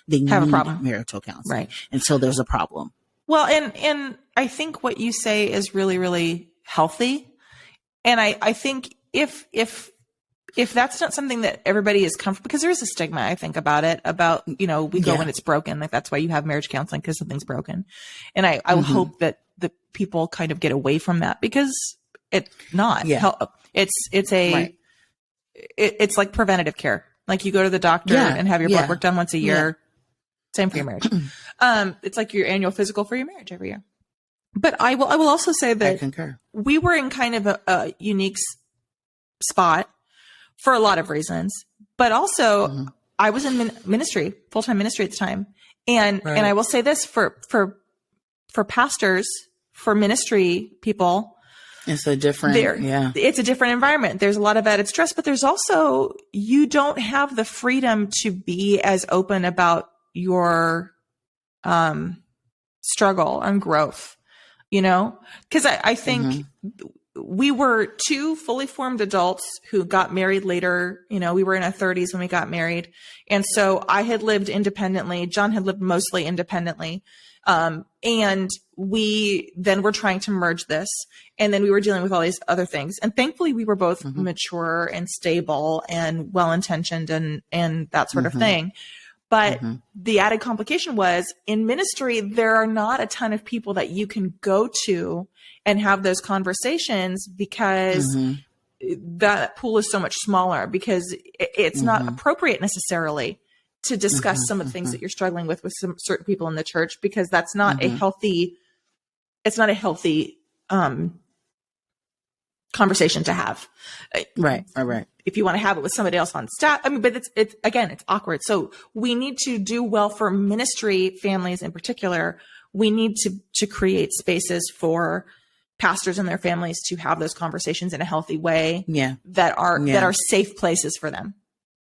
they have need a problem. Marital counseling, right? Until there's a problem. Well, and I think what you say is really, really healthy. And I think if that's not something that everybody is comfortable, because there is a stigma, I think, about it, we go when it's broken. Like that's why you have marriage counseling, because something's broken. And I would hope that the people kind of get away from that, because it's not. Yeah. It's like preventative care. Like you go to the doctor and have your blood work done once a year. Yeah. Same for your marriage. It's like your annual physical for your marriage every year. But I will also say that we were in kind of a unique spot for a lot of reasons, but also I was in ministry, full-time ministry at the time. And I will say this for pastors, for ministry people, it's a different, it's a different environment. There's a lot of added stress, but there's also, you don't have the freedom to be as open about your struggle and growth, because I think we were two fully formed adults who got married later. We were in our 30s when we got married. And so I had lived independently. John had lived mostly independently. And we then were trying to merge this. And then we were dealing with all these other things. And thankfully we were both mature and stable and well-intentioned and that sort of thing. But the added complication was, in ministry, there are not a ton of people that you can go to and have those conversations, because that pool is so much smaller, because it's not appropriate necessarily to discuss some of the things that you're struggling with some certain people in the church, because that's not a healthy, it's not a healthy conversation to have. Right. If you want to have it with somebody else on staff, but it's awkward. So we need to do well for ministry families in particular. We need to create spaces for pastors and their families to have those conversations in a healthy way. That are safe places for them.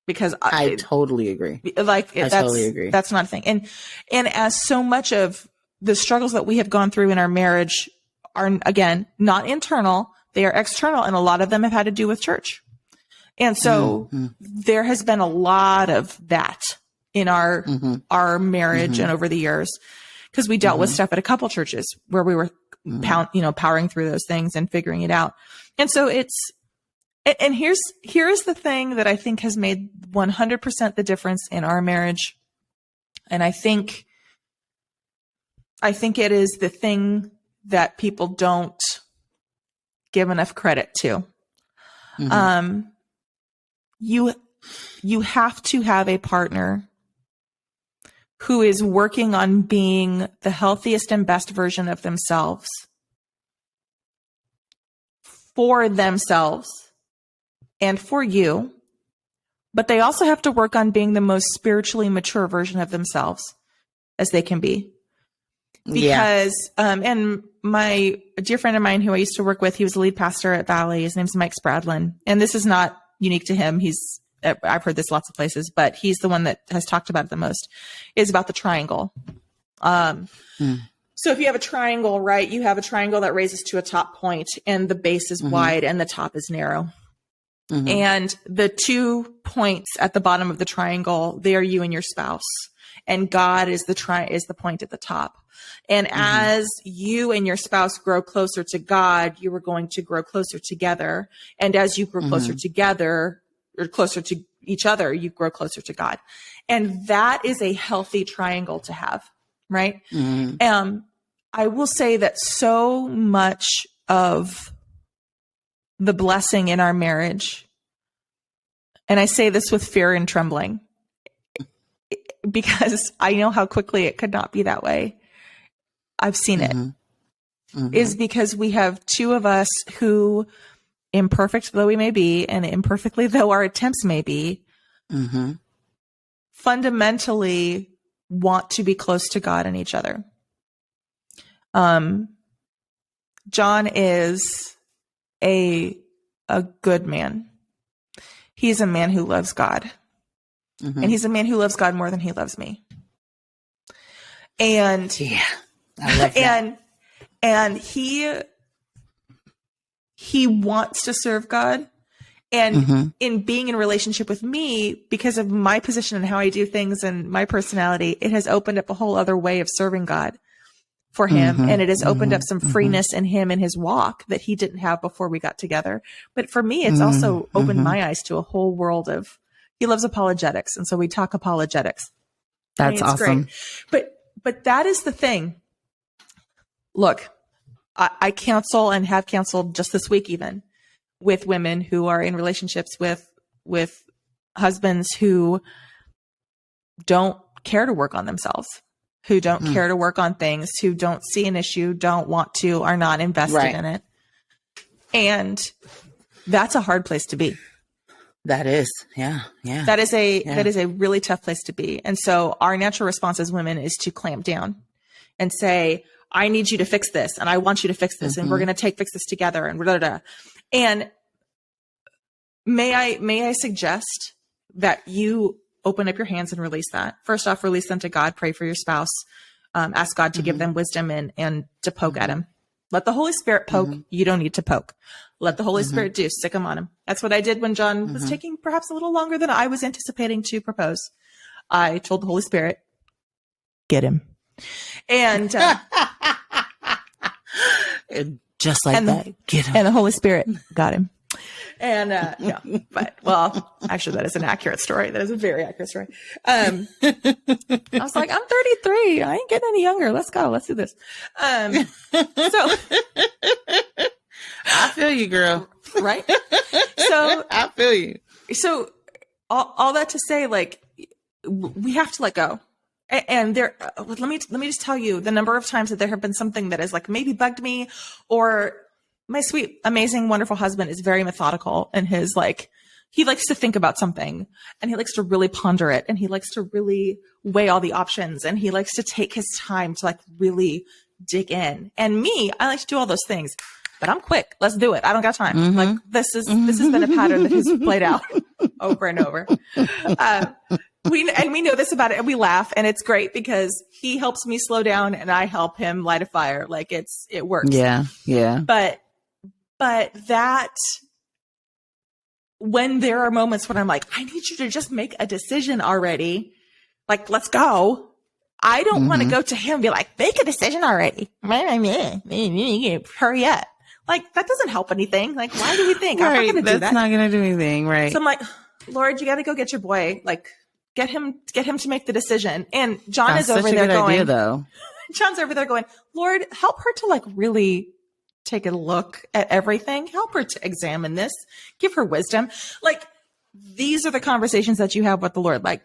Because I totally agree. Totally agree. That's not a thing. And as so much of the struggles that we have gone through in our marriage are, again, not internal, they are external, and a lot of them have had to do with church. And so there has been a lot of that in our marriage and over the years, because we dealt with stuff at a couple churches where we were powering through those things and figuring it out. And so here's the thing that I think has made 100% the difference in our marriage. And I think it is the thing that people don't give enough credit to. You have to have a partner who is working on being the healthiest and best version of themselves for themselves and for you, but they also have to work on being the most spiritually mature version of themselves as they can be. Because, and a dear friend of mine who I used to work with, he was the lead pastor at Valley. His name's Mike Spradlin. And this is not unique to him. I've heard this lots of places, but he's the one that has talked about it the most, is about the triangle. So if you have a triangle, right, you have a triangle that raises to a top point, and the base is wide and the top is narrow. Mm-hmm. And the 2 points at the bottom of the triangle, they are you and your spouse. And God is the point at the top. And as you and your spouse grow closer to God, you are going to grow closer together. And as you grow closer together, or closer to each other, you grow closer to God. And that is a healthy triangle to have, right? I will say that so much of the blessing in our marriage, and I say this with fear and trembling, because I know how quickly it could not be that way. I've seen it, is because we have 2 of us who, imperfect though we may be, and imperfectly though our attempts may be, fundamentally want to be close to God and each other. John is a good man. He's a man who loves God. And he's a man who loves God more than he loves me. And I love that. and he wants to serve God. And in being in relationship with me, because of my position and how I do things and my personality, it has opened up a whole other way of serving God for him. And it has opened up some freeness in him and his walk that he didn't have before we got together. But for me, it's also opened my eyes to a whole world of, he loves apologetics. And so we talk apologetics. That's awesome. Great. But that is the thing. Look, I counsel and have counseled just this week, even with women who are in relationships with husbands who don't care to work on themselves, who don't care to work on things, who don't see an issue, don't want to, are not invested in it. And that's a hard place to be. That is. Yeah. That is a really tough place to be. And so our natural response as women is to clamp down and say, I need you to fix this, and I want you to fix this, and we're going to fix this together, and blah, blah, blah. And may I suggest that you open up your hands and release that. First off, release them to God. Pray for your spouse. Ask God to give them wisdom and to poke at him. Let the Holy Spirit poke. You don't need to poke. Let the Holy Spirit do. Stick him on him. That's what I did when John was taking perhaps a little longer than I was anticipating to propose. I told the Holy Spirit, get him. And just like that, get him. And the Holy Spirit got him. And no, but well, actually, that is an accurate story. That is a very accurate story. I was like, I'm 33. I ain't getting any younger. Let's go. Let's do this. So I feel you, girl. Right? So I feel you. So all that to say, like, we have to let go. And there, let me just tell you the number of times that there have been something that has like maybe bugged me, or my sweet, amazing, wonderful husband is very methodical, and his like, he likes to think about something, and he likes to really ponder it, and he likes to really weigh all the options, and he likes to take his time to like really dig in. And me, I like to do all those things, but I'm quick. Let's do it. I don't got time. Like this has been a pattern that has played out over and over. We know this about it, and we laugh, and it's great because he helps me slow down and I help him light a fire. Like it works. Yeah. But that, when there are moments when I'm like, I need you to just make a decision already. Like, let's go. I don't want to go to him and be like, make a decision already. Hurry up. Like, that doesn't help anything. Like, why do we think? Right. I'm not going to do that. That's not going to do anything. Right. So I'm like, Lord, you got to go get your boy. Like, get him to make the decision. And John That's is over such a there good going, idea, though. John's over there going, Lord, help her to like really take a look at everything. Help her to examine this. Give her wisdom. Like, these are the conversations that you have with the Lord. Like,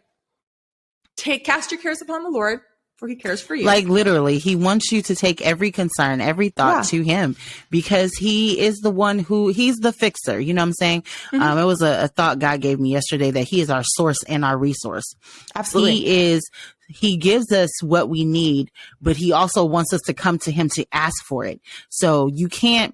cast your cares upon the Lord, for he cares for you. Like, literally, he wants you to take every concern, every thought to him, because he is the one he's the fixer. You know what I'm saying? It was a thought God gave me yesterday, that he is our source and our resource. Absolutely. He gives us what we need, but he also wants us to come to him to ask for it. So you can't,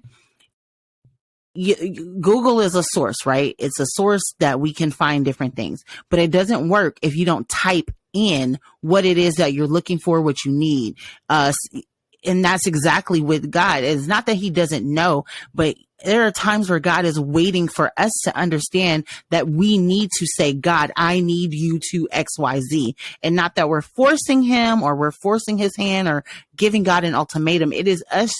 Google is a source, right? It's a source that we can find different things, but it doesn't work if you don't type in what it is that you're looking for, what you need. And that's exactly with God. It's not that he doesn't know, but there are times where God is waiting for us to understand that we need to say, God, I need you to XYZ. And not that we're forcing him or we're forcing his hand or giving God an ultimatum. It is us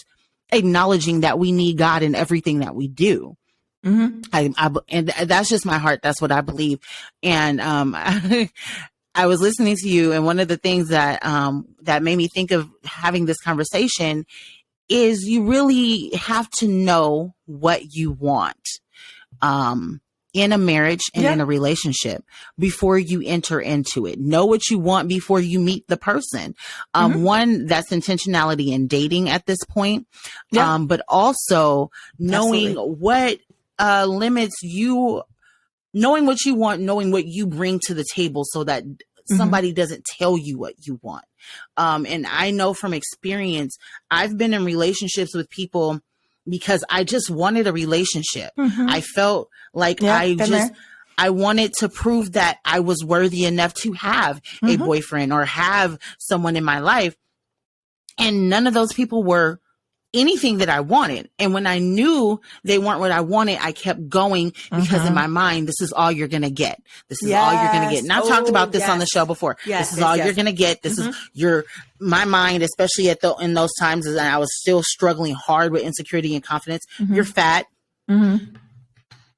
acknowledging that we need God in everything that we do. And that's just my heart. That's what I believe. And I was listening to you, and one of the things that that made me think of having this conversation is you really have to know what you want in a marriage and in a relationship before you enter into it. Know what you want before you meet the person. One, that's intentionality in dating at this point, but also knowing what limits you, knowing what you want, knowing what you bring to the table so that somebody doesn't tell you what you want. And I know from experience, I've been in relationships with people because I just wanted a relationship. I felt like I wanted to prove that I was worthy enough to have a boyfriend or have someone in my life. And none of those people were anything that I wanted. And when I knew they weren't what I wanted, I kept going because in my mind, this is all you're going to get. This is all you're going to get. And I've talked about this on the show before. This is all you're going to get. This is my mind, especially in those times as I was still struggling hard with insecurity and confidence. You're fat.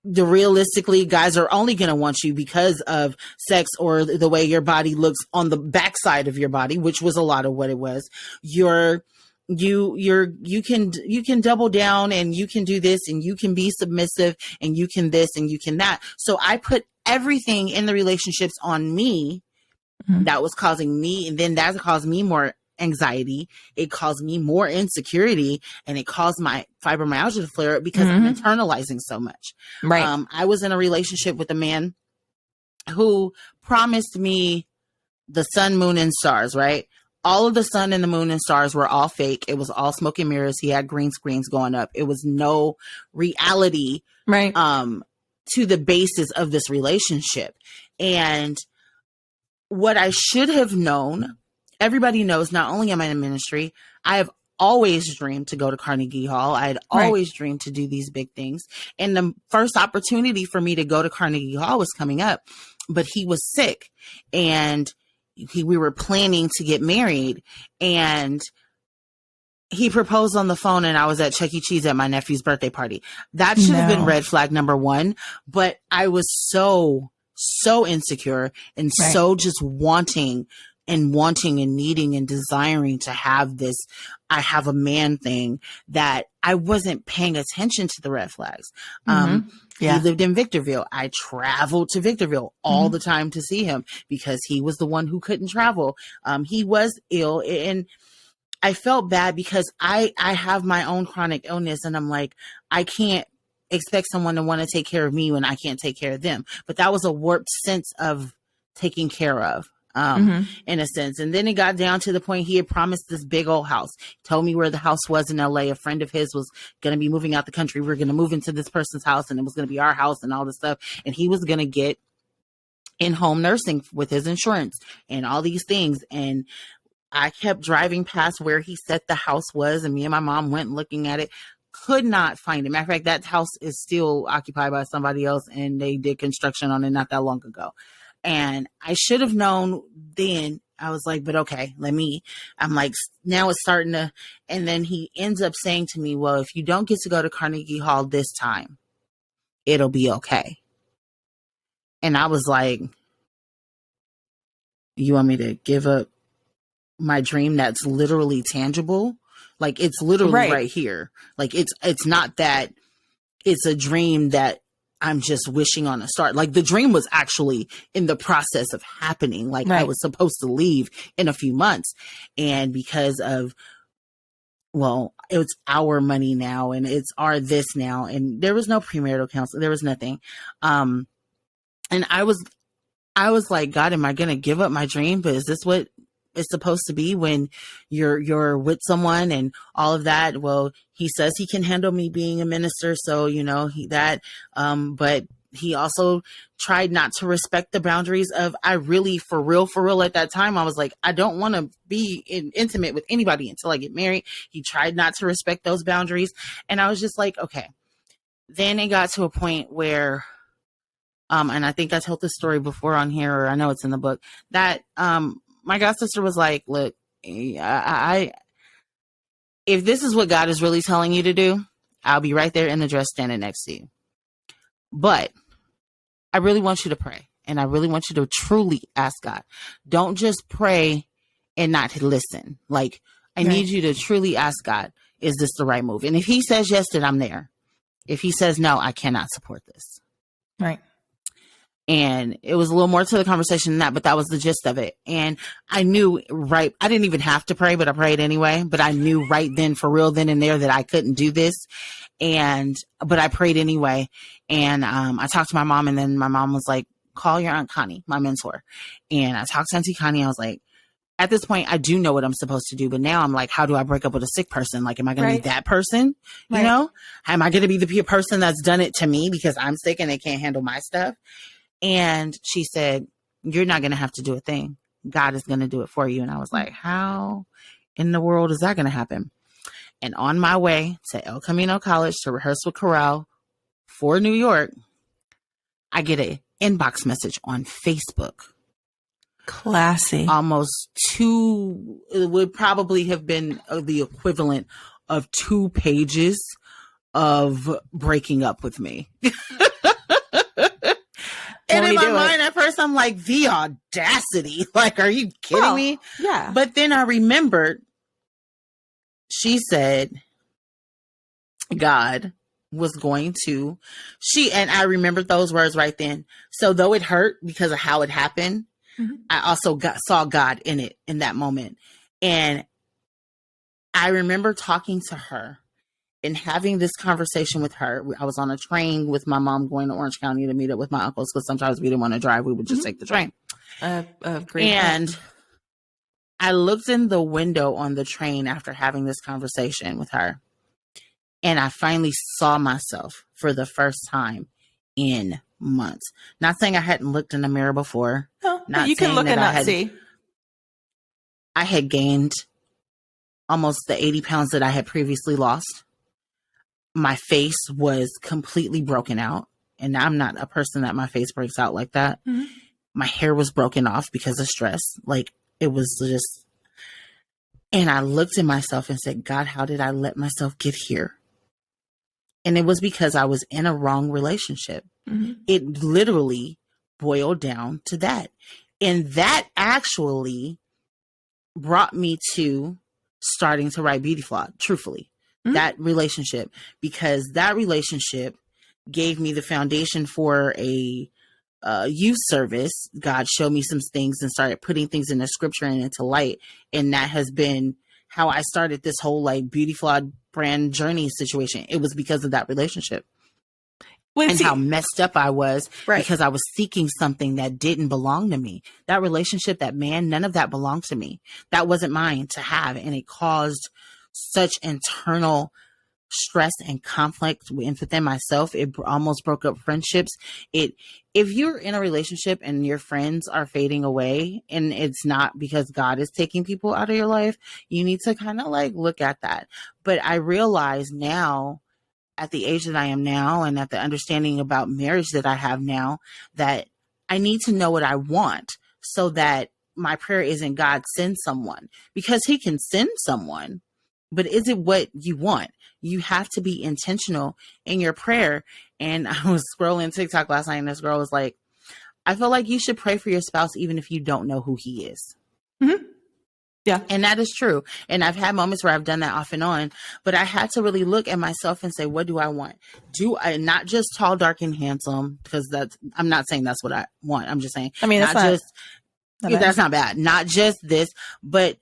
Realistically, guys are only going to want you because of sex or the way your body looks on the backside of your body, which was a lot of what it was. You can double down and you can do this and you can be submissive and you can this and you can that. So I put everything in the relationships on me that was causing me. And then that caused me more anxiety. It caused me more insecurity and it caused my fibromyalgia to flare up because I'm internalizing so much. Right. I was in a relationship with a man who promised me the sun, moon, and stars, right? All of the sun and the moon and stars were all fake. It was all smoke and mirrors. He had green screens going up. It was no reality, right? To the basis of this relationship. And what I should have known, everybody knows, not only am I in ministry, I have always dreamed to go to Carnegie Hall. I had always dreamed to do these big things. And the first opportunity for me to go to Carnegie Hall was coming up, but he was sick and we were planning to get married, and he proposed on the phone, and I was at Chuck E. Cheese at my nephew's birthday party. That should have been red flag number one, but I was so insecure and so just wanting and needing and desiring to have this, I have a man thing, that I wasn't paying attention to the red flags. He lived in Victorville. I traveled to Victorville all the time to see him because he was the one who couldn't travel. He was ill, and I felt bad because I have my own chronic illness, and I'm like, I can't expect someone to want to take care of me when I can't take care of them. But that was a warped sense of taking care of. In a sense. And then it got down to the point he had promised this big old house. He told me where the house was in LA. A friend of his was going to be moving out the country. We were going to move into this person's house and it was going to be our house and all this stuff. And he was going to get in-home nursing with his insurance and all these things. And I kept driving past where he said the house was, and me and my mom went looking at it. Could not find it. Matter of fact, that house is still occupied by somebody else, and they did construction on it not that long ago. And I should have known then. I was like, but okay, I'm like, now it's starting to, and then he ends up saying to me, well, if you don't get to go to Carnegie Hall this time, it'll be okay. And I was like, you want me to give up my dream that's literally tangible? Like, it's literally right here. Like, it's not that it's a dream that I'm just wishing on a star. Like, the dream was actually in the process of happening. Like, I was supposed to leave in a few months. And because of, well, it's our money now and it's our this now. And there was no premarital counseling. There was nothing. And I was like, God, am I going to give up my dream? But is this what it's supposed to be when you're with someone and all of that? Well, he says he can handle me being a minister. So, but he also tried not to respect the boundaries of, I really, for real at that time, I was like, I don't want to be intimate with anybody until I get married. He tried not to respect those boundaries. And I was just like, okay, then it got to a point where, and I think I told this story before on here, or I know it's in the book, that my god sister was like, look, I if this is what God is really telling you to do, I'll be right there in the dress standing next to you. But I really want you to pray. And I really want you to truly ask God. Don't just pray and not listen. Like, I need you to truly ask God, is this the right move? And if he says yes, then I'm there. If he says no, I cannot support this. Right. And it was a little more to the conversation than that, but that was the gist of it. And I knew I didn't even have to pray, but I prayed anyway. But I knew right then, for real, then and there, that I couldn't do this. But I prayed anyway. And I talked to my mom, and then my mom was like, call your Aunt Connie, my mentor. And I talked to Auntie Connie. I was like, at this point, I do know what I'm supposed to do. But now I'm like, how do I break up with a sick person? Like, am I going to be that person? You know, am I going to be the person that's done it to me because I'm sick and they can't handle my stuff? And she said, you're not going to have to do a thing. God is going to do it for you. And I was like, how in the world is that going to happen? And on my way to El Camino College to rehearse with Corral for New York, I get an inbox message on Facebook. Classy. Almost it would probably have been the equivalent of 2 pages of breaking up with me. And in my mind, at first, I'm like, the audacity. Like, are you kidding me? Yeah. But then I remembered, she said, God was going to, and I remembered those words right then. So though it hurt because of how it happened, I also saw God in it in that moment. And I remember talking to her and having this conversation with her. I was on a train with my mom going to Orange County to meet up with my uncles, because sometimes we didn't want to drive. We would just take the train. And I looked in the window on the train after having this conversation with her, and I finally saw myself for the first time in months. Not saying I hadn't looked in the mirror before. No, you can look and not see. I had gained almost the 80 pounds that I had previously lost. My face was completely broken out. And I'm not a person that my face breaks out like that. My hair was broken off because of stress. Like, it was just, and I looked at myself and said, God, how did I let myself get here? And it was because I was in a wrong relationship. It literally boiled down to that. And that actually brought me to starting to write Beauty Flawed, truthfully. That relationship, because that relationship gave me the foundation for a youth service. God showed me some things and started putting things in the scripture and into light. And that has been how I started this whole like Beauty Flawed brand journey situation. It was because of that relationship. How messed up I was because I was seeking something that didn't belong to me. That relationship, that man, none of that belonged to me. That wasn't mine to have. And it caused such internal stress and conflict within myself. It almost broke up friendships. If you're in a relationship and your friends are fading away, and it's not because God is taking people out of your life, you need to kind of like look at that. But I realize now, at the age that I am now, and at the understanding about marriage that I have now, that I need to know what I want, so that my prayer isn't God send someone, because he can send someone. But is it what you want? You have to be intentional in your prayer. And I was scrolling TikTok last night, and this girl was like, I feel like you should pray for your spouse even if you don't know who he is. Yeah. And that is true. And I've had moments where I've done that off and on, but I had to really look at myself and say, what do I want? Do I not just tall, dark, and handsome? Because I'm not saying that's what I want. I'm just saying, that's not bad. Not just this, but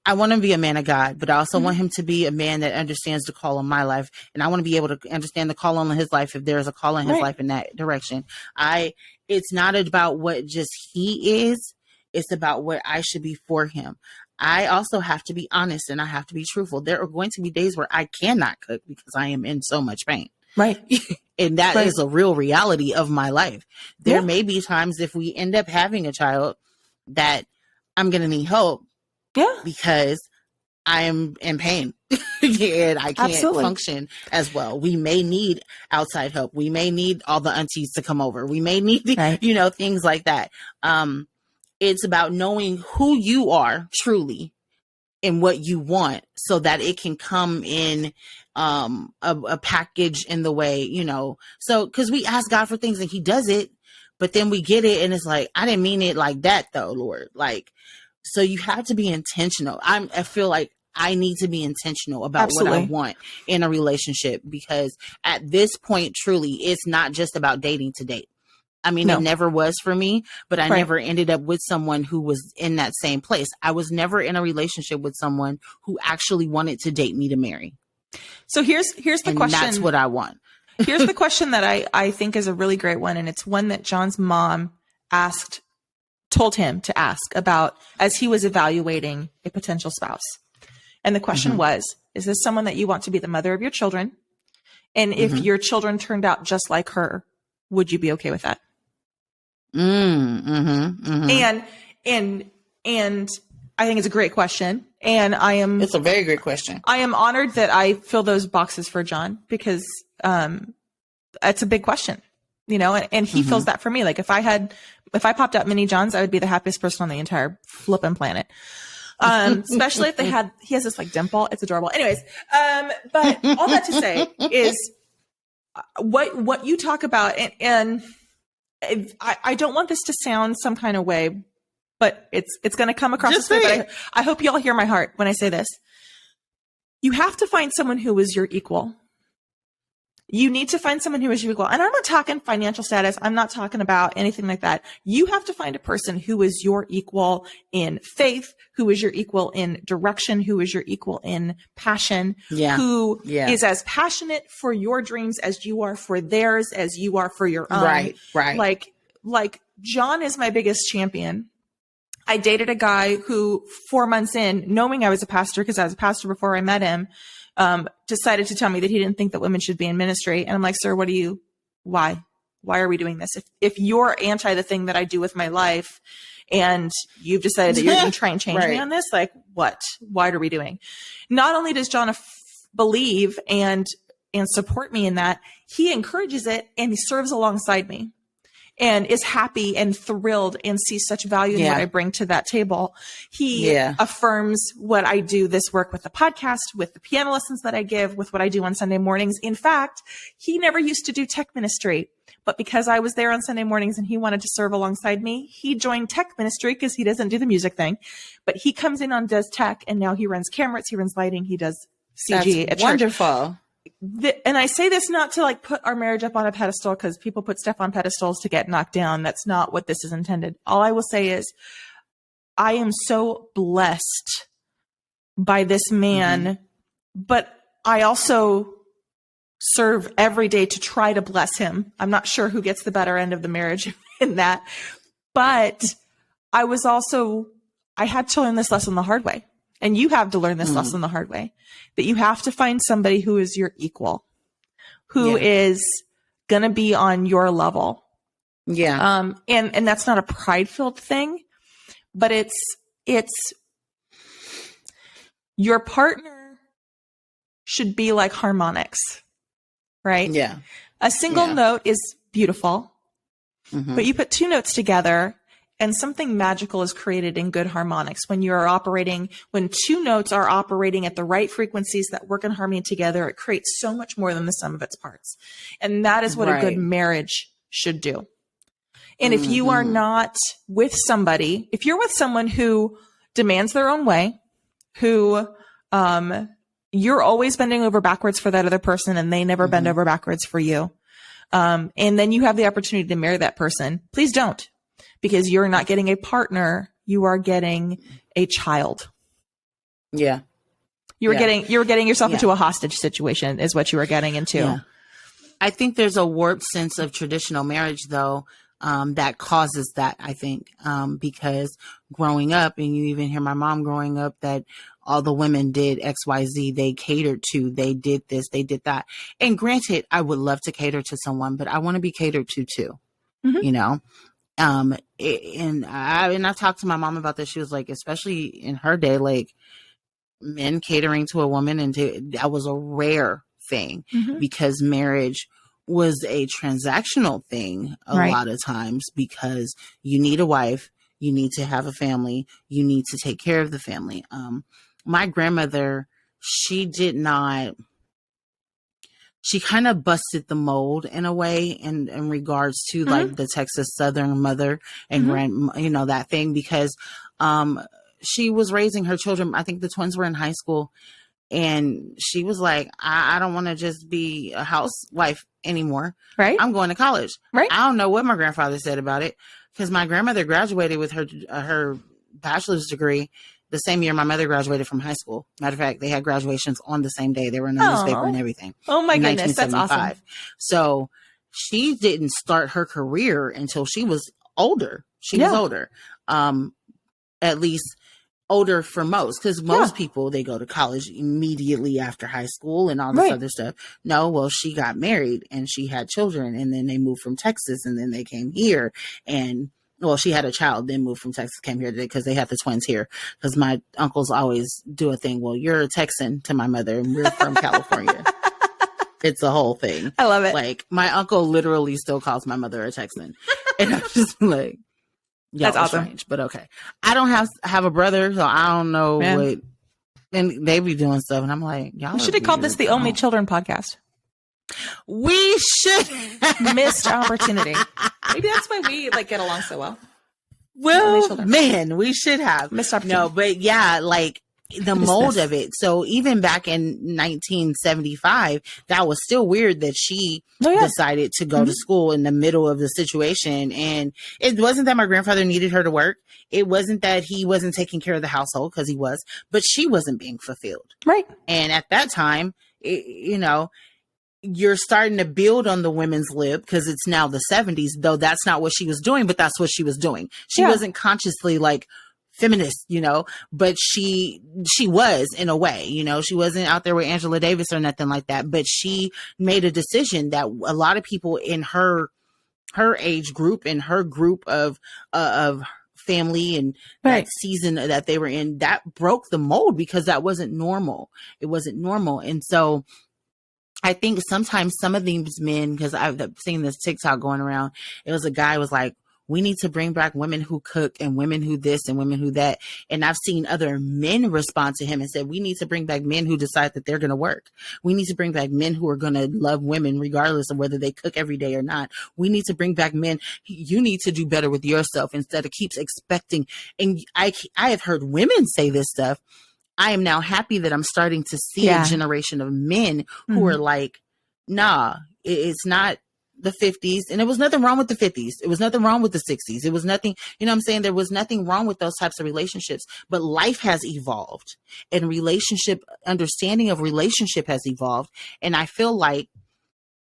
I want to be a man of God, but I also want him to be a man that understands the call on my life. And I want to be able to understand the call on his life if there's a call on his life in that direction. It's not about what just he is. It's about what I should be for him. I also have to be honest, and I have to be truthful. There are going to be days where I cannot cook because I am in so much pain. Right. And that is a real reality of my life. There may be times, if we end up having a child, that I'm going to need help. Yeah. Because I am in pain and I can't Absolutely. function as well. We may need outside help. We may need all the aunties to come over. We may need, Right. things like that. It's about knowing who you are truly and what you want so that it can come in a package in the way, so because we ask God for things and he does it, but then we get it and it's like, I didn't mean it like that though, Lord. Like, so you have to be intentional. I feel like I need to be intentional about Absolutely. what I want in a relationship, because at this point, truly, it's not just about dating to date. I mean, No. It never was for me, but I Right. never ended up with someone who was in that same place. I was never in a relationship with someone who actually wanted to date me to marry. So here's the And question. that's what I want. Here's the question that I think is a really great one. And it's one that John's mom told him to ask about as he was evaluating a potential spouse. And the question was, is this someone that you want to be the mother of your children? And if your children turned out just like her, would you be okay with that? And I think it's a great question. And It's a very great question. I am honored that I fill those boxes for John, because it's a big question, and he feels that for me. Like if I popped out mini Johns, I would be the happiest person on the entire flipping planet. Especially if he has this like dimple. It's adorable. Anyways. But all that to say is what you talk about, and I don't want this to sound some kind of way, but it's going to come across this way. But I hope you all hear my heart when I say this. You have to find someone who is your equal. You need to find someone who is your equal. And I'm not talking financial status. I'm not talking about anything like that. You have to find a person who is your equal in faith, who is your equal in direction, who is your equal in passion, who is as passionate for your dreams as you are for theirs, as you are for your own. Right. Like John is my biggest champion. I dated a guy who 4 months in, knowing I was a pastor, because I was a pastor before I met him, decided to tell me that he didn't think that women should be in ministry. And I'm like, sir, why are we doing this? If you're anti the thing that I do with my life and you've decided that you're going to try and change me on this, like what are we doing? Not only does John believe and support me in that, he encourages it and he serves alongside me and is happy and thrilled and sees such value in what I bring to that table. He affirms what I do, this work with the podcast, with the piano lessons that I give, with what I do on Sunday mornings. In fact, he never used to do tech ministry, but because I was there on Sunday mornings and he wanted to serve alongside me, he joined tech ministry because he doesn't do the music thing, but he comes in and does tech, and now he runs cameras, he runs lighting, he does CG at church. Wonderful. And I say this not to like put our marriage up on a pedestal, because people put stuff on pedestals to get knocked down. That's not what this is intended. All I will say is I am so blessed by this man, but I also serve every day to try to bless him. I'm not sure who gets the better end of the marriage in that, but I had to learn this lesson the hard way. And you have to learn this lesson the hard way, that you have to find somebody who is your equal, who is going to be on your level. Yeah. And that's not a pride-filled thing, but it's your partner should be like harmonics, right? Yeah. A single note is beautiful, but you put two notes together and something magical is created in good harmonics. When two notes are operating at the right frequencies that work in harmony together, it creates so much more than the sum of its parts. And that is what a good marriage should do. And if you are not with somebody, if you're with someone who demands their own way, who you're always bending over backwards for that other person and they never bend over backwards for you, and then you have the opportunity to marry that person, please don't. Because you're not getting a partner, you are getting a child. Yeah. You were getting yourself into a hostage situation is what you were getting into. Yeah. I think there's a warped sense of traditional marriage though, that causes that, I think, because growing up, and you even hear my mom growing up, that all the women did XYZ, they catered to, they did this, they did that. And granted, I would love to cater to someone, but I want to be catered to too, you know? And I talked to my mom about this. She was like, especially in her day, like men catering to a woman, and that was a rare thing because marriage was a transactional thing a lot of times, because you need a wife, you need to have a family, you need to take care of the family. My grandmother, she kind of busted the mold in a way in regards to like the Texas Southern mother and that thing, because she was raising her children. I think the twins were in high school, and she was like, I don't want to just be a housewife anymore. Right. I'm going to college. Right. I don't know what my grandfather said about it, because my grandmother graduated with her bachelor's degree the same year my mother graduated from high school. Matter of fact, they had graduations on the same day. They were in the newspaper and everything. Oh my goodness, that's awesome. So she didn't start her career until she was older. She was older, at least older for most, because most people, they go to college immediately after high school and all this other stuff. No, well, she got married and she had children, and then they moved from Texas, and then they came here, and well, she had a child, then moved from Texas, came here today because they had the twins here. Because my uncles always do a thing. Well, you're a Texan to my mother, and we're from California. It's a whole thing. I love it. Like, my uncle literally still calls my mother a Texan. And I'm just like, that's awesome. Strange, but okay. I don't have a brother, so I don't know what. And they be doing stuff, and I'm like, y'all. We should have called this the Only Children podcast. We should. Missed opportunity. Maybe that's why we like get along so well. Well, man, we should have. Missed opportunity. No, but yeah, like the mold of it. So even back in 1975, that was still weird that she decided to go to school in the middle of the situation. And it wasn't that my grandfather needed her to work. It wasn't that he wasn't taking care of the household, because he was, but she wasn't being fulfilled. Right. And at that time, you're starting to build on the women's lib, because it's now the 70s, though that's not what she was doing, but that's what she was doing. She wasn't consciously like feminist, but she was, in a way, she wasn't out there with Angela Davis or nothing like that, but she made a decision that a lot of people in her age group, in her group of family and that season that they were in, that broke the mold, because that wasn't normal. It wasn't normal. And so I think sometimes some of these men, because I've seen this TikTok going around, it was a guy was like, we need to bring back women who cook and women who this and women who that. And I've seen other men respond to him and said, we need to bring back men who decide that they're going to work. We need to bring back men who are going to love women regardless of whether they cook every day or not. We need to bring back men. You need to do better with yourself instead of keeps expecting. And I have heard women say this stuff. I am now happy that I'm starting to see a generation of men who are like, nah, it's not the 50s. And there was nothing wrong with the 50s. It was nothing wrong with the 60s. It was nothing, what I'm saying? There was nothing wrong with those types of relationships, but life has evolved, and understanding of relationship has evolved. And I feel like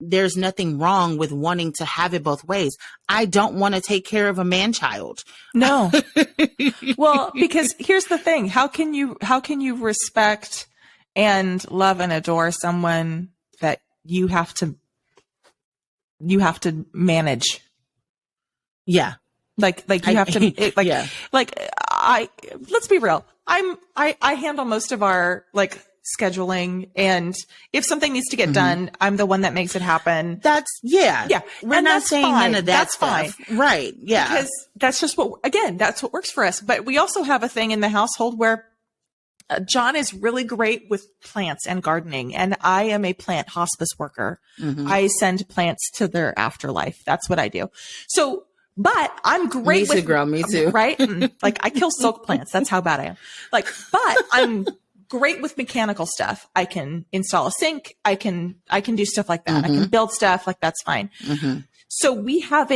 there's nothing wrong with wanting to have it both ways. I don't want to take care of a man child. No. Well, because here's the thing. How can you respect and love and adore someone that you have to manage? Yeah. Like you have to, let's be real. I handle most of our scheduling, and if something needs to get done, I'm the one that makes it happen. Yeah. We're not saying none of that. That's stuff. Fine. Right. Yeah. Because that's just that's what works for us. But we also have a thing in the household where John is really great with plants and gardening, and I am a plant hospice worker. I send plants to their afterlife. That's what I do. So, but I'm great me too, girl. Me too. Right? I kill silk plants. That's how bad I am. But I'm great with mechanical stuff. I can install a sink. I can do stuff like that. I can build stuff. That's fine. So we have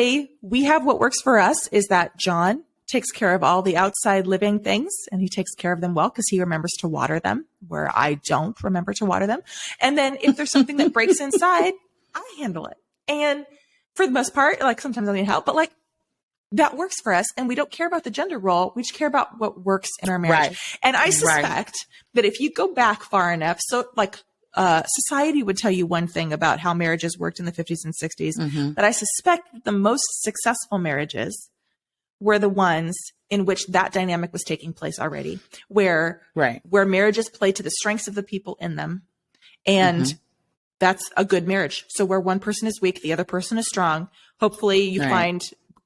what works for us is that John takes care of all the outside living things, and he takes care of them well because he remembers to water them where I don't remember to water them. And then if there's something that breaks inside, I handle it. And for the most part, sometimes I need help, but that works for us. And we don't care about the gender role. We just care about what works in our marriage. Right. And I suspect that if you go back far enough, so society would tell you one thing about how marriages worked in the 50s and 60s, but I suspect the most successful marriages were the ones in which that dynamic was taking place already, where Right. marriages play to the strengths of the people in them. And that's a good marriage. So where one person is weak, the other person is strong. Hopefully you find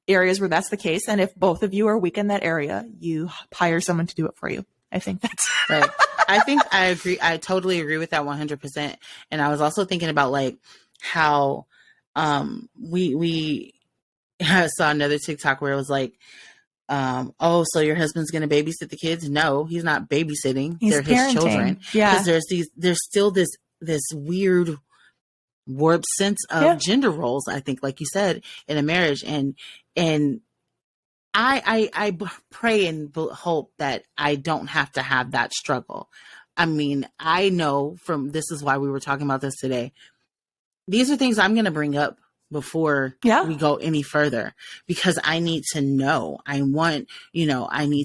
areas where that's the case. And if both of you are weak in that area, you hire someone to do it for you. I think that's right. I think I agree. I totally agree with that 100%. And I was also thinking about like how we saw another TikTok where it was like, oh, so your husband's going to babysit the kids? No, he's not babysitting. They're his children. Yeah. Because there's still this weird warped sense of gender roles, I think, like you said, in a marriage. And I pray and hope that I don't have to have that struggle. I mean, I know this is why we were talking about this today. These are things I'm going to bring up before we go any further, because I need to know. I need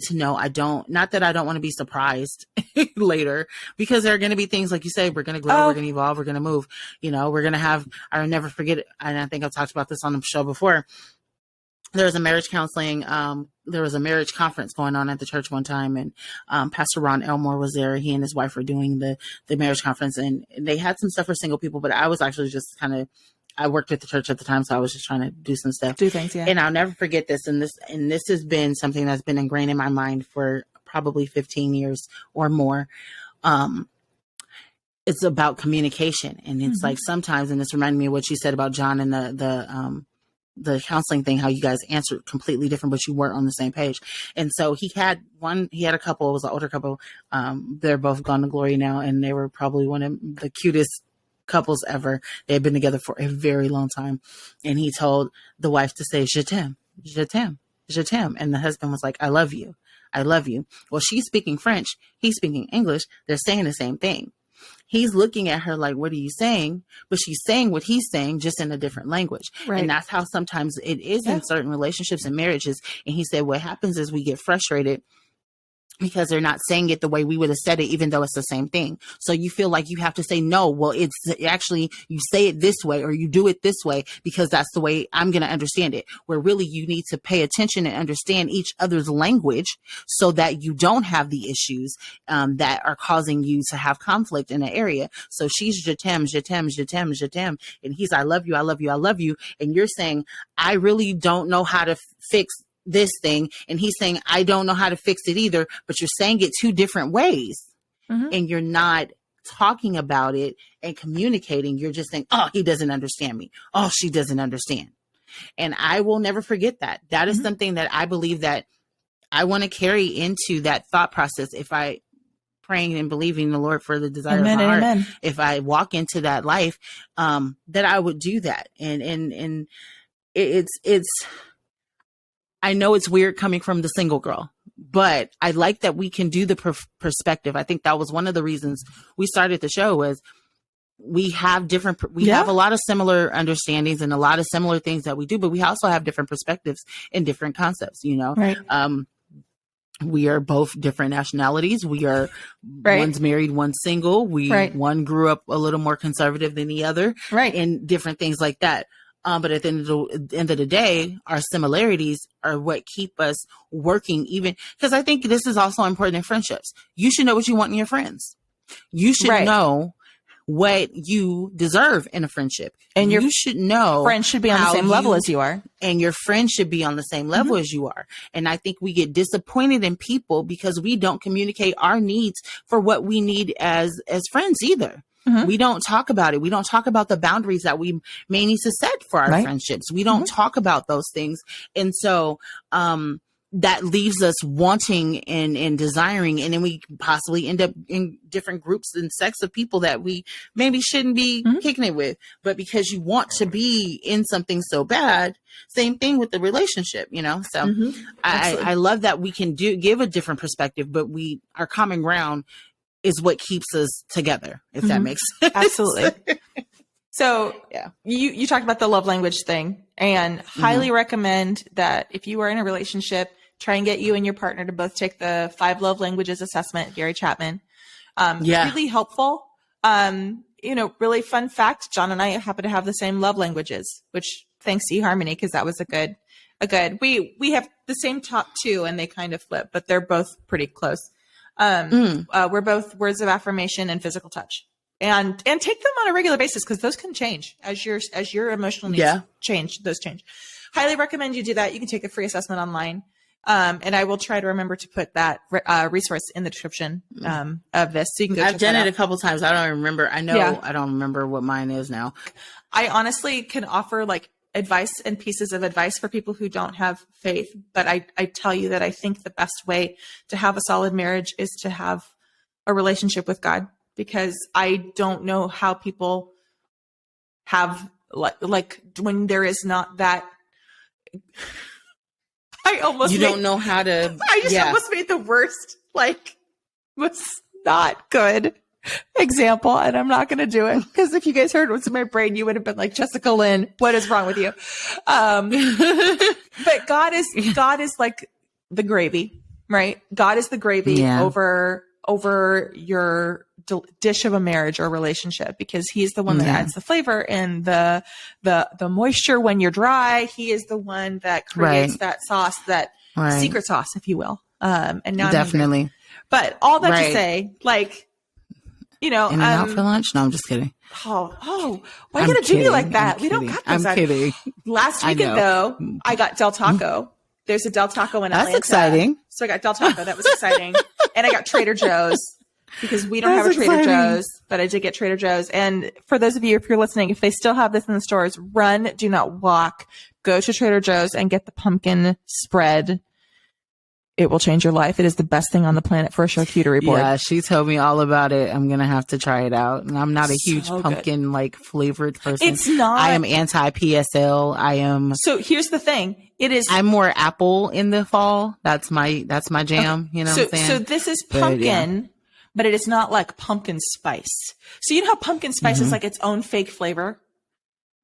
to know. Not that I don't want to be surprised later, because there are going to be things like you say, we're going to grow, we're going to evolve, we're going to move, we're going to have, I'll never forget it. And I think I've talked about this on the show before. There was a marriage counseling, there was a marriage conference going on at the church one time, and Pastor Ron Elmore was there. He and his wife were doing the marriage conference, and they had some stuff for single people, but I was actually just I worked at the church at the time, so I was just trying to do some stuff. Do things, yeah. And I'll never forget this, and this has been something that's been ingrained in my mind for probably 15 years or more. It's about communication, and it's like sometimes, and this reminded me of what you said about John and the counseling thing, how you guys answered completely different, but you weren't on the same page. And so he had a couple, it was an older couple. They're both gone to glory now. And they were probably one of the cutest couples ever. They had been together for a very long time. And he told the wife to say, je t'aime, je t'aime, je t'aime. And the husband was like, I love you. I love you. Well, she's speaking French. He's speaking English. They're saying the same thing. He's looking at her like, what are you saying? But she's saying what he's saying, just in a different language. Right. And that's how sometimes it is in certain relationships and marriages. And he said, what happens is we get frustrated because they're not saying it the way we would have said it, even though it's the same thing. So you feel like you have to say, no, well, it's actually, you say it this way, or you do it this way, because that's the way I'm going to understand it. Where really you need to pay attention and understand each other's language so that you don't have the issues that are causing you to have conflict in an area. So she's je t'aime, je t'aime, je t'aime, je t'aime. And he's, I love you, I love you, I love you. And you're saying, I really don't know how to fix this thing, and he's saying, I don't know how to fix it either, but you're saying it two different ways, and you're not talking about it and communicating. You're just saying, oh, he doesn't understand me. Oh, she doesn't understand. And I will never forget that. That is something that I believe that I want to carry into that thought process. If I praying and believing the Lord for the desire of my heart, if I walk into that life, that I would do that. And it's I know it's weird coming from the single girl, but I like that we can do the perspective. I think that was one of the reasons we started the show, was we have have a lot of similar understandings and a lot of similar things that we do, but we also have different perspectives and different concepts, Right. We are both different nationalities. We are one's married, one's single. One grew up a little more conservative than the other, and different things like that. But at the end of the day, our similarities are what keep us working, even because I think this is also important in friendships. You should know what you want in your friends. You should know what you deserve in a friendship. And you should know friends should be on the same level as you are. And your friends should be on the same level as you are. And I think we get disappointed in people because we don't communicate our needs for what we need as friends either. We don't talk about it. We don't talk about the boundaries that we may need to set for our friendships. We don't talk about those things. And so, that leaves us wanting and desiring. And then we possibly end up in different groups and sects of people that we maybe shouldn't be kicking it with. But because you want to be in something so bad, same thing with the relationship, So I love that we can give a different perspective, but our common ground is what keeps us together, if that makes sense. Absolutely. So you talked about the love language thing, and highly recommend that if you are in a relationship, try and get you and your partner to both take the 5 love languages assessment, Gary Chapman. Really helpful. Really fun fact, John and I happen to have the same love languages, which thanks to eHarmony, because that was a good We have the same top two and they kind of flip, but they're both pretty close. We're both words of affirmation and physical touch, and take them on a regular basis because those can change as your emotional needs change. Those change. Highly recommend you do that. You can take a free assessment online. And I will try to remember to put that resource in the description of this. So you can go I've done it a couple times. I don't remember. I know Yeah. I don't remember what mine is now. I honestly can offer like advice and pieces of advice for people who don't have faith. But I tell you that I think the best way to have a solid marriage is to have a relationship with God, because I don't know how people have like when there is not that. I almost don't know how to. I just almost made the worst, was not good example, and I'm not going to do it because if you guys heard what's in my brain, you would have been like, Jessica Lynn, what is wrong with you? But God is like the gravy, right? God is the gravy over your dish of a marriage or relationship, because he's the one that adds the flavor and the moisture when you're dry. He is the one that creates that sauce, that secret sauce, if you will. And now definitely. But all that to say, in and out for lunch? No, I'm just kidding. Oh, why are you gonna do me like that? We don't cut this. I'm kidding. Last weekend though, I got Del Taco. There's a Del Taco in Atlanta. That's exciting. So I got Del Taco. That was exciting. And I got Trader Joe's, because we don't have a Trader Joe's, but I did get Trader Joe's. And for those of you, if you're listening, if they still have this in the stores, run, do not walk. Go to Trader Joe's and get the pumpkin spread. It will change your life. It is the best thing on the planet for a charcuterie board. Yeah, she told me all about it. I'm going to have to try it out. And I'm not a huge pumpkin flavored person. It's not. I am anti PSL. I am. So here's the thing. I'm more apple in the fall. That's my jam. Okay. You know what I'm saying? So this is pumpkin, but it is not like pumpkin spice. So you know how pumpkin spice is like its own fake flavor?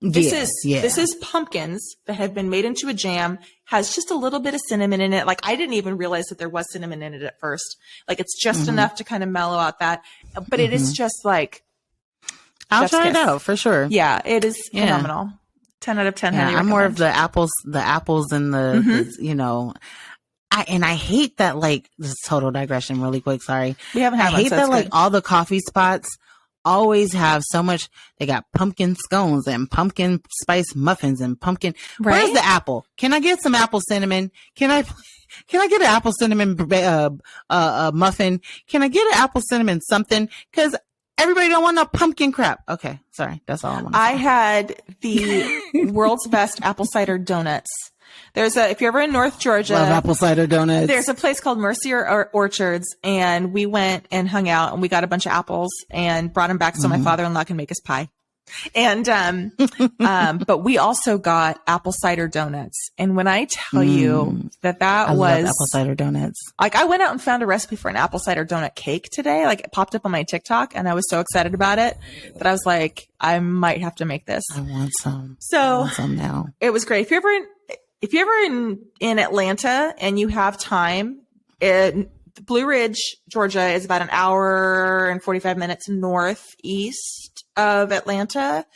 This is pumpkins that have been made into a jam, has just a little bit of cinnamon in it. Like, I didn't even realize that there was cinnamon in it at first. Like, it's just enough to kind of mellow out that, but it is just like, I'll try it out for sure. Yeah, it is phenomenal. 10 out of 10. Yeah, I'm more of the apples and the I hate that, this is total digression really quick. Sorry. We haven't had I hate that all the coffee spots always have so much. They got pumpkin scones and pumpkin spice muffins and pumpkin. Right? Where's the apple? Can I get some apple cinnamon? Can I get an apple cinnamon muffin? Can I get an apple cinnamon something? Because everybody don't want no pumpkin crap. Okay, sorry. That's all I want to say. I had the world's best apple cider donuts. If you're ever in North Georgia, love apple cider donuts. There's a place called Mercy Orchards, and we went and hung out, and we got a bunch of apples and brought them back so my father-in-law can make us pie. And, but we also got apple cider donuts. And when I tell you that I was love apple cider donuts, I went out and found a recipe for an apple cider donut cake today. It popped up on my TikTok, and I was so excited about it that I was like, I might have to make this. I want some. So I want some now. It was great. If you're ever in Atlanta and you have time, Blue Ridge, Georgia is about an hour and 45 minutes northeast of Atlanta.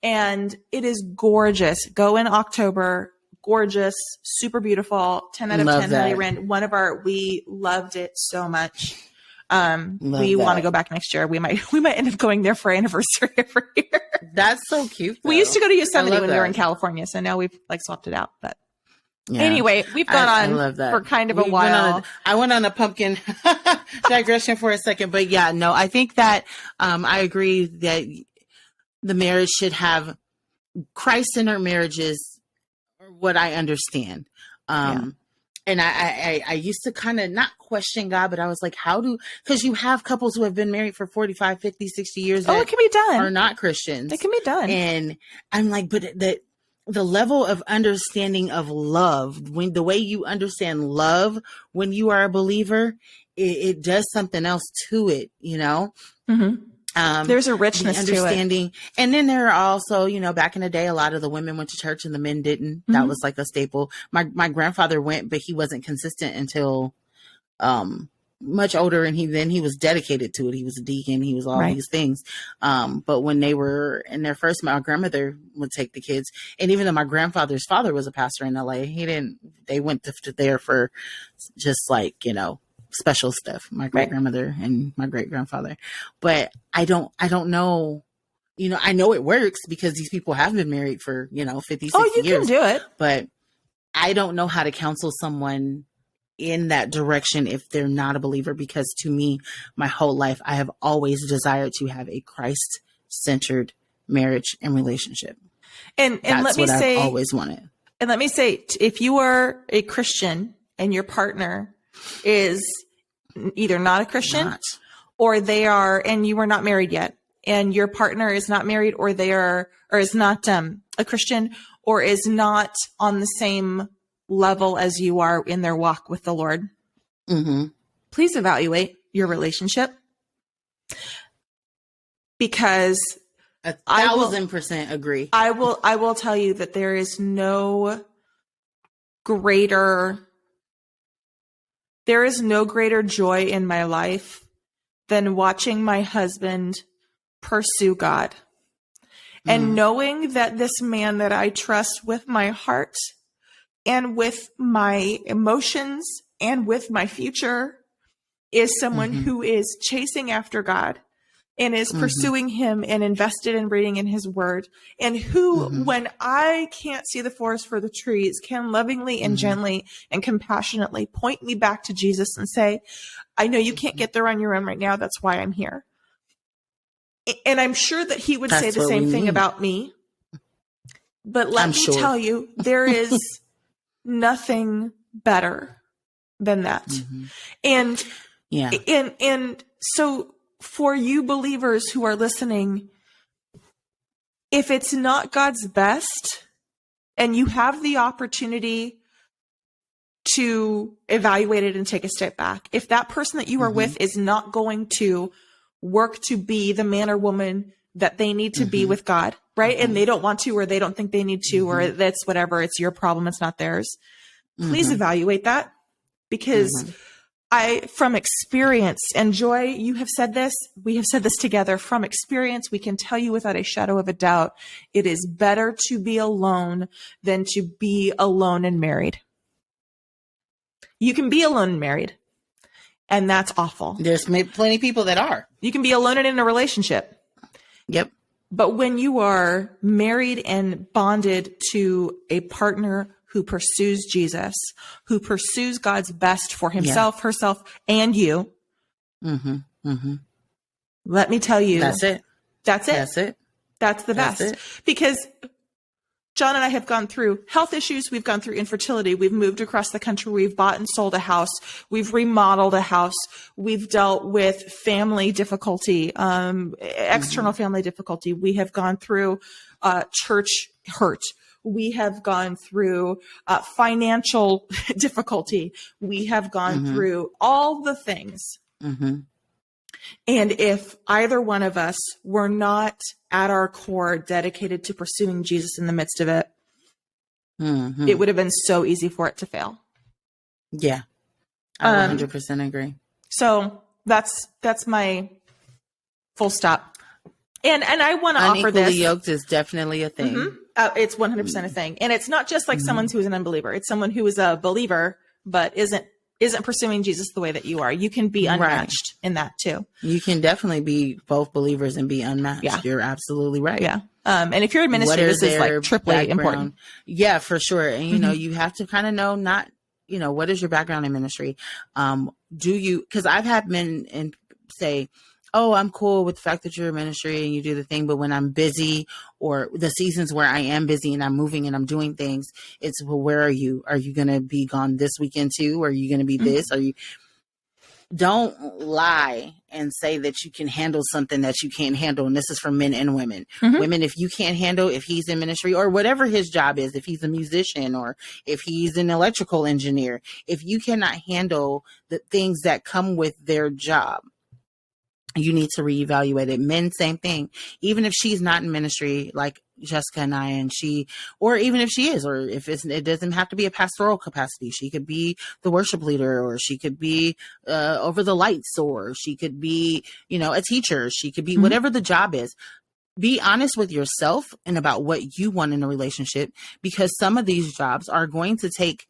And it is gorgeous. Go in October. Gorgeous. Super beautiful. 10 out of 10. Highly recommend. We loved it so much. We want to go back next year. We might end up going there for our anniversary every year. That's so cute, though. We used to go to Yosemite when we were in California. So now we've swapped it out, but. Yeah. Anyway, we've gone on for kind of a while. I went on a pumpkin digression for a second, but I think that I agree that the marriage should have Christ-centered marriages, what I understand. And I used to kind of not question God, but I was like, because you have couples who have been married for 45, 50, 60 years. It can be done. Are not Christians. It can be done. And I'm like, but the level of understanding of love, the way you understand love when you are a believer, it does something else to it, There's a richness understanding. To it. And then there are also, back in the day, a lot of the women went to church and the men didn't. That was like a staple. My grandfather went, but he wasn't consistent until much older, and he was dedicated to it. He was a deacon. He was all Right. these things. But when they were in their first, my grandmother would take the kids. And even though my grandfather's father was a pastor in LA, they went to there for just like, you know, special stuff. My great grandmother and my great grandfather. But I don't know. You know, I know it works because these people have been married for, you know, 50, 60 years. You can do it. But I don't know how to counsel someone in that direction if they're not a believer, because to me, my whole life, I have always desired to have a Christ-centered marriage and relationship. And let me say, I've always wanted. And let me say, if you are a Christian and your partner is either not a Christian or they are, and you are not married yet, and your partner is not married or is not a Christian or is not on the same level as you are in their walk with the Lord, please evaluate your relationship, because 1,000% agree. I will tell you that there is no greater joy in my life than watching my husband pursue God and knowing that this man that I trust with my heart and with my emotions and with my future is someone who is chasing after God and is pursuing him and invested in reading in his word, and who, when I can't see the forest for the trees, can lovingly and gently and compassionately point me back to Jesus and say, I know you can't get there on your own right now. That's why I'm here. And I'm sure that he would say the same thing about me. But let me tell you, there is nothing better than that. And so for you believers who are listening, if it's not God's best and you have the opportunity to evaluate it and take a step back, if that person that you are with is not going to work to be the man or woman that they need to be with God, right? And they don't want to, or they don't think they need to, or that's whatever, it's your problem, it's not theirs. Please evaluate that, because from experience, and Joy, you have said this, we have said this together, from experience, we can tell you without a shadow of a doubt, it is better to be alone than to be alone and married. You can be alone and married, and that's awful. There's plenty of people that are. You can be alone and in a relationship. Yep. But when you are married and bonded to a partner who pursues Jesus, who pursues God's best for himself, herself, and you, let me tell you, that's it. That's it. That's it. That's the best. It. Because John and I have gone through health issues. We've gone through infertility. We've moved across the country. We've bought and sold a house. We've remodeled a house. We've dealt with family difficulty, external family difficulty. We have gone through church hurt. We have gone through financial difficulty. We have gone through all the things. And if either one of us were not at our core dedicated to pursuing Jesus in the midst of it, it would have been so easy for it to fail. Yeah, I 100% agree. So that's my full stop. And I want to offer this. Unequally yoked is definitely a thing. It's 100% a thing. And it's not just like someone who is an unbeliever. It's someone who is a believer, but isn't pursuing Jesus the way that you are. You can be unmatched in that too. You can definitely be both believers and be unmatched. Yeah. You're absolutely right. Yeah. And if you're in ministry, this is like triply important. Yeah, for sure. And you know, you have to kind of know what is your background in ministry? Because I've had men and say, oh, I'm cool with the fact that you're in ministry and you do the thing, but when I'm busy, or the seasons where I am busy and I'm moving and I'm doing things, it's, well, where are you? Are you going to be gone this weekend too? Are you going to be this? Don't lie and say that you can handle something that you can't handle. And this is for men and women. Women, if you can't handle, if he's in ministry or whatever his job is, if he's a musician or if he's an electrical engineer, if you cannot handle the things that come with their job, you need to reevaluate it. Men, same thing. Even if she's not in ministry, like Jessica and I, or even if she is, or if it doesn't have to be a pastoral capacity. She could be the worship leader, or she could be over the lights, or she could be, a teacher. She could be whatever the job is. Be honest with yourself and about what you want in a relationship, because some of these jobs are going to take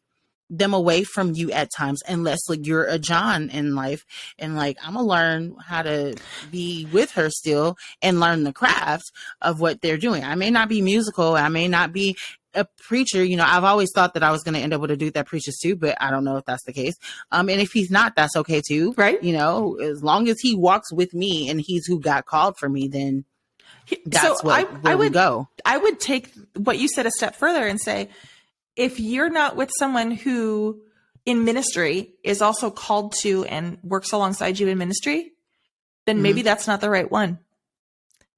them away from you at times, unless like you're a John in life and like, I'm gonna learn how to be with her still and learn the craft of what they're doing. I may not be musical, I may not be a preacher. I've always thought that I was going to end up with a dude that preaches too, but I don't know if that's the case. And if he's not, that's okay too, right? As long as he walks with me and he's who got called for me, then that's where we go. I would take what you said a step further and say, if you're not with someone who in ministry is also called to and works alongside you in ministry, then maybe that's not the right one.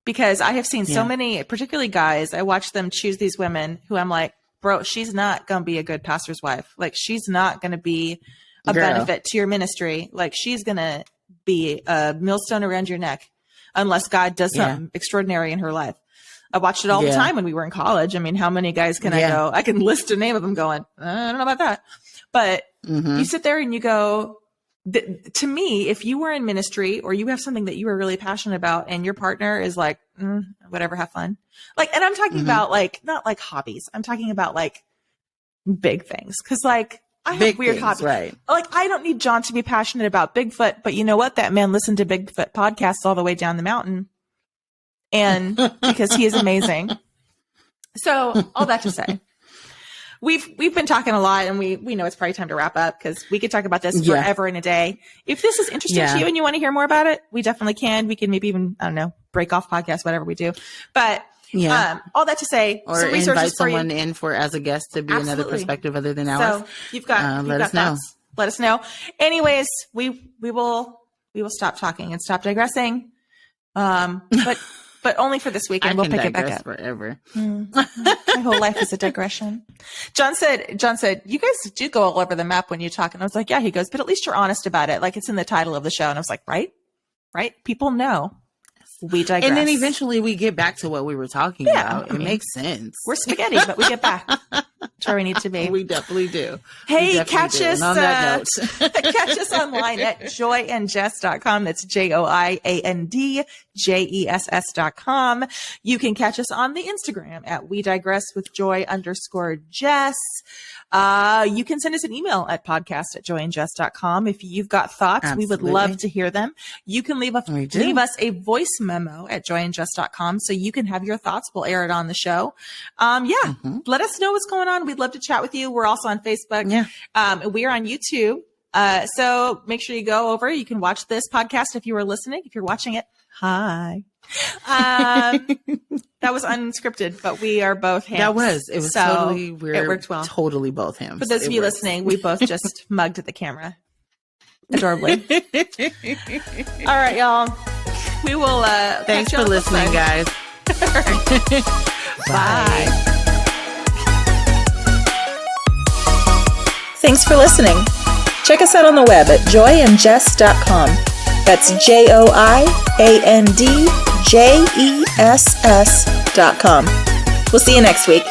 Because I have seen so many, particularly guys, I watch them choose these women who I'm like, bro, she's not going to be a good pastor's wife. Like, she's not going to be a benefit to your ministry. Like, she's going to be a millstone around your neck unless God does something extraordinary in her life. I watched it all the time when we were in college. I mean, how many guys can I go? I can list a name of them going, I don't know about that. But you sit there and you go, to me, if you were in ministry or you have something that you are really passionate about and your partner is like, whatever, have fun. Like, and I'm talking about like, not like hobbies. I'm talking about like big things. Cause like I have big weird hobbies. Right. Like, I don't need John to be passionate about Bigfoot, but you know what? That man listened to Bigfoot podcasts all the way down the mountain. And because he is amazing. So all that to say, we've been talking a lot, and we know it's probably time to wrap up, because we could talk about this forever and a day. If this is interesting to you and you want to hear more about it, we definitely can. We can maybe even, I don't know, break off podcasts, whatever we do. But all that to say, or some resources invite someone in as a guest to be another perspective other than ours. So you've got let us know. Let us know. Anyways, we will stop talking and stop digressing. But only for this weekend. We'll pick it back up forever. My whole life is a digression. John said, you guys do go all over the map when you talk. And I was like, yeah, he goes, but at least you're honest about it. Like, it's in the title of the show. And I was like, right. People know. We digress. And then eventually we get back to what we were talking about. It makes sense. We're spaghetti, but we get back to where we need to be. We definitely do. Hey, catch us on that note. Catch us online at joyandjess.com. That's JOIANDJESS.com. You can catch us on the Instagram at We Digress with Joy_Jess. You can send us an email at podcast@joyandjess.com. If you've got thoughts, we would love to hear them. You can leave us a voice memo at joyandjess.com so you can have your thoughts. We'll air it on the show. Let us know what's going on. We'd love to chat with you. We're also on Facebook. We're on YouTube. So make sure you go over. You can watch this podcast if you were listening. If you're watching it, hi. That was unscripted, but we are both hams. It was totally weird. It worked well. Totally both hams. For those of you listening, we both just mugged at the camera. Adorably. All right, y'all. We will thanks for listening, guys. Bye. Thanks for listening. Check us out on the web at joyandjess.com. That's JOIANDJESS.com. We'll see you next week.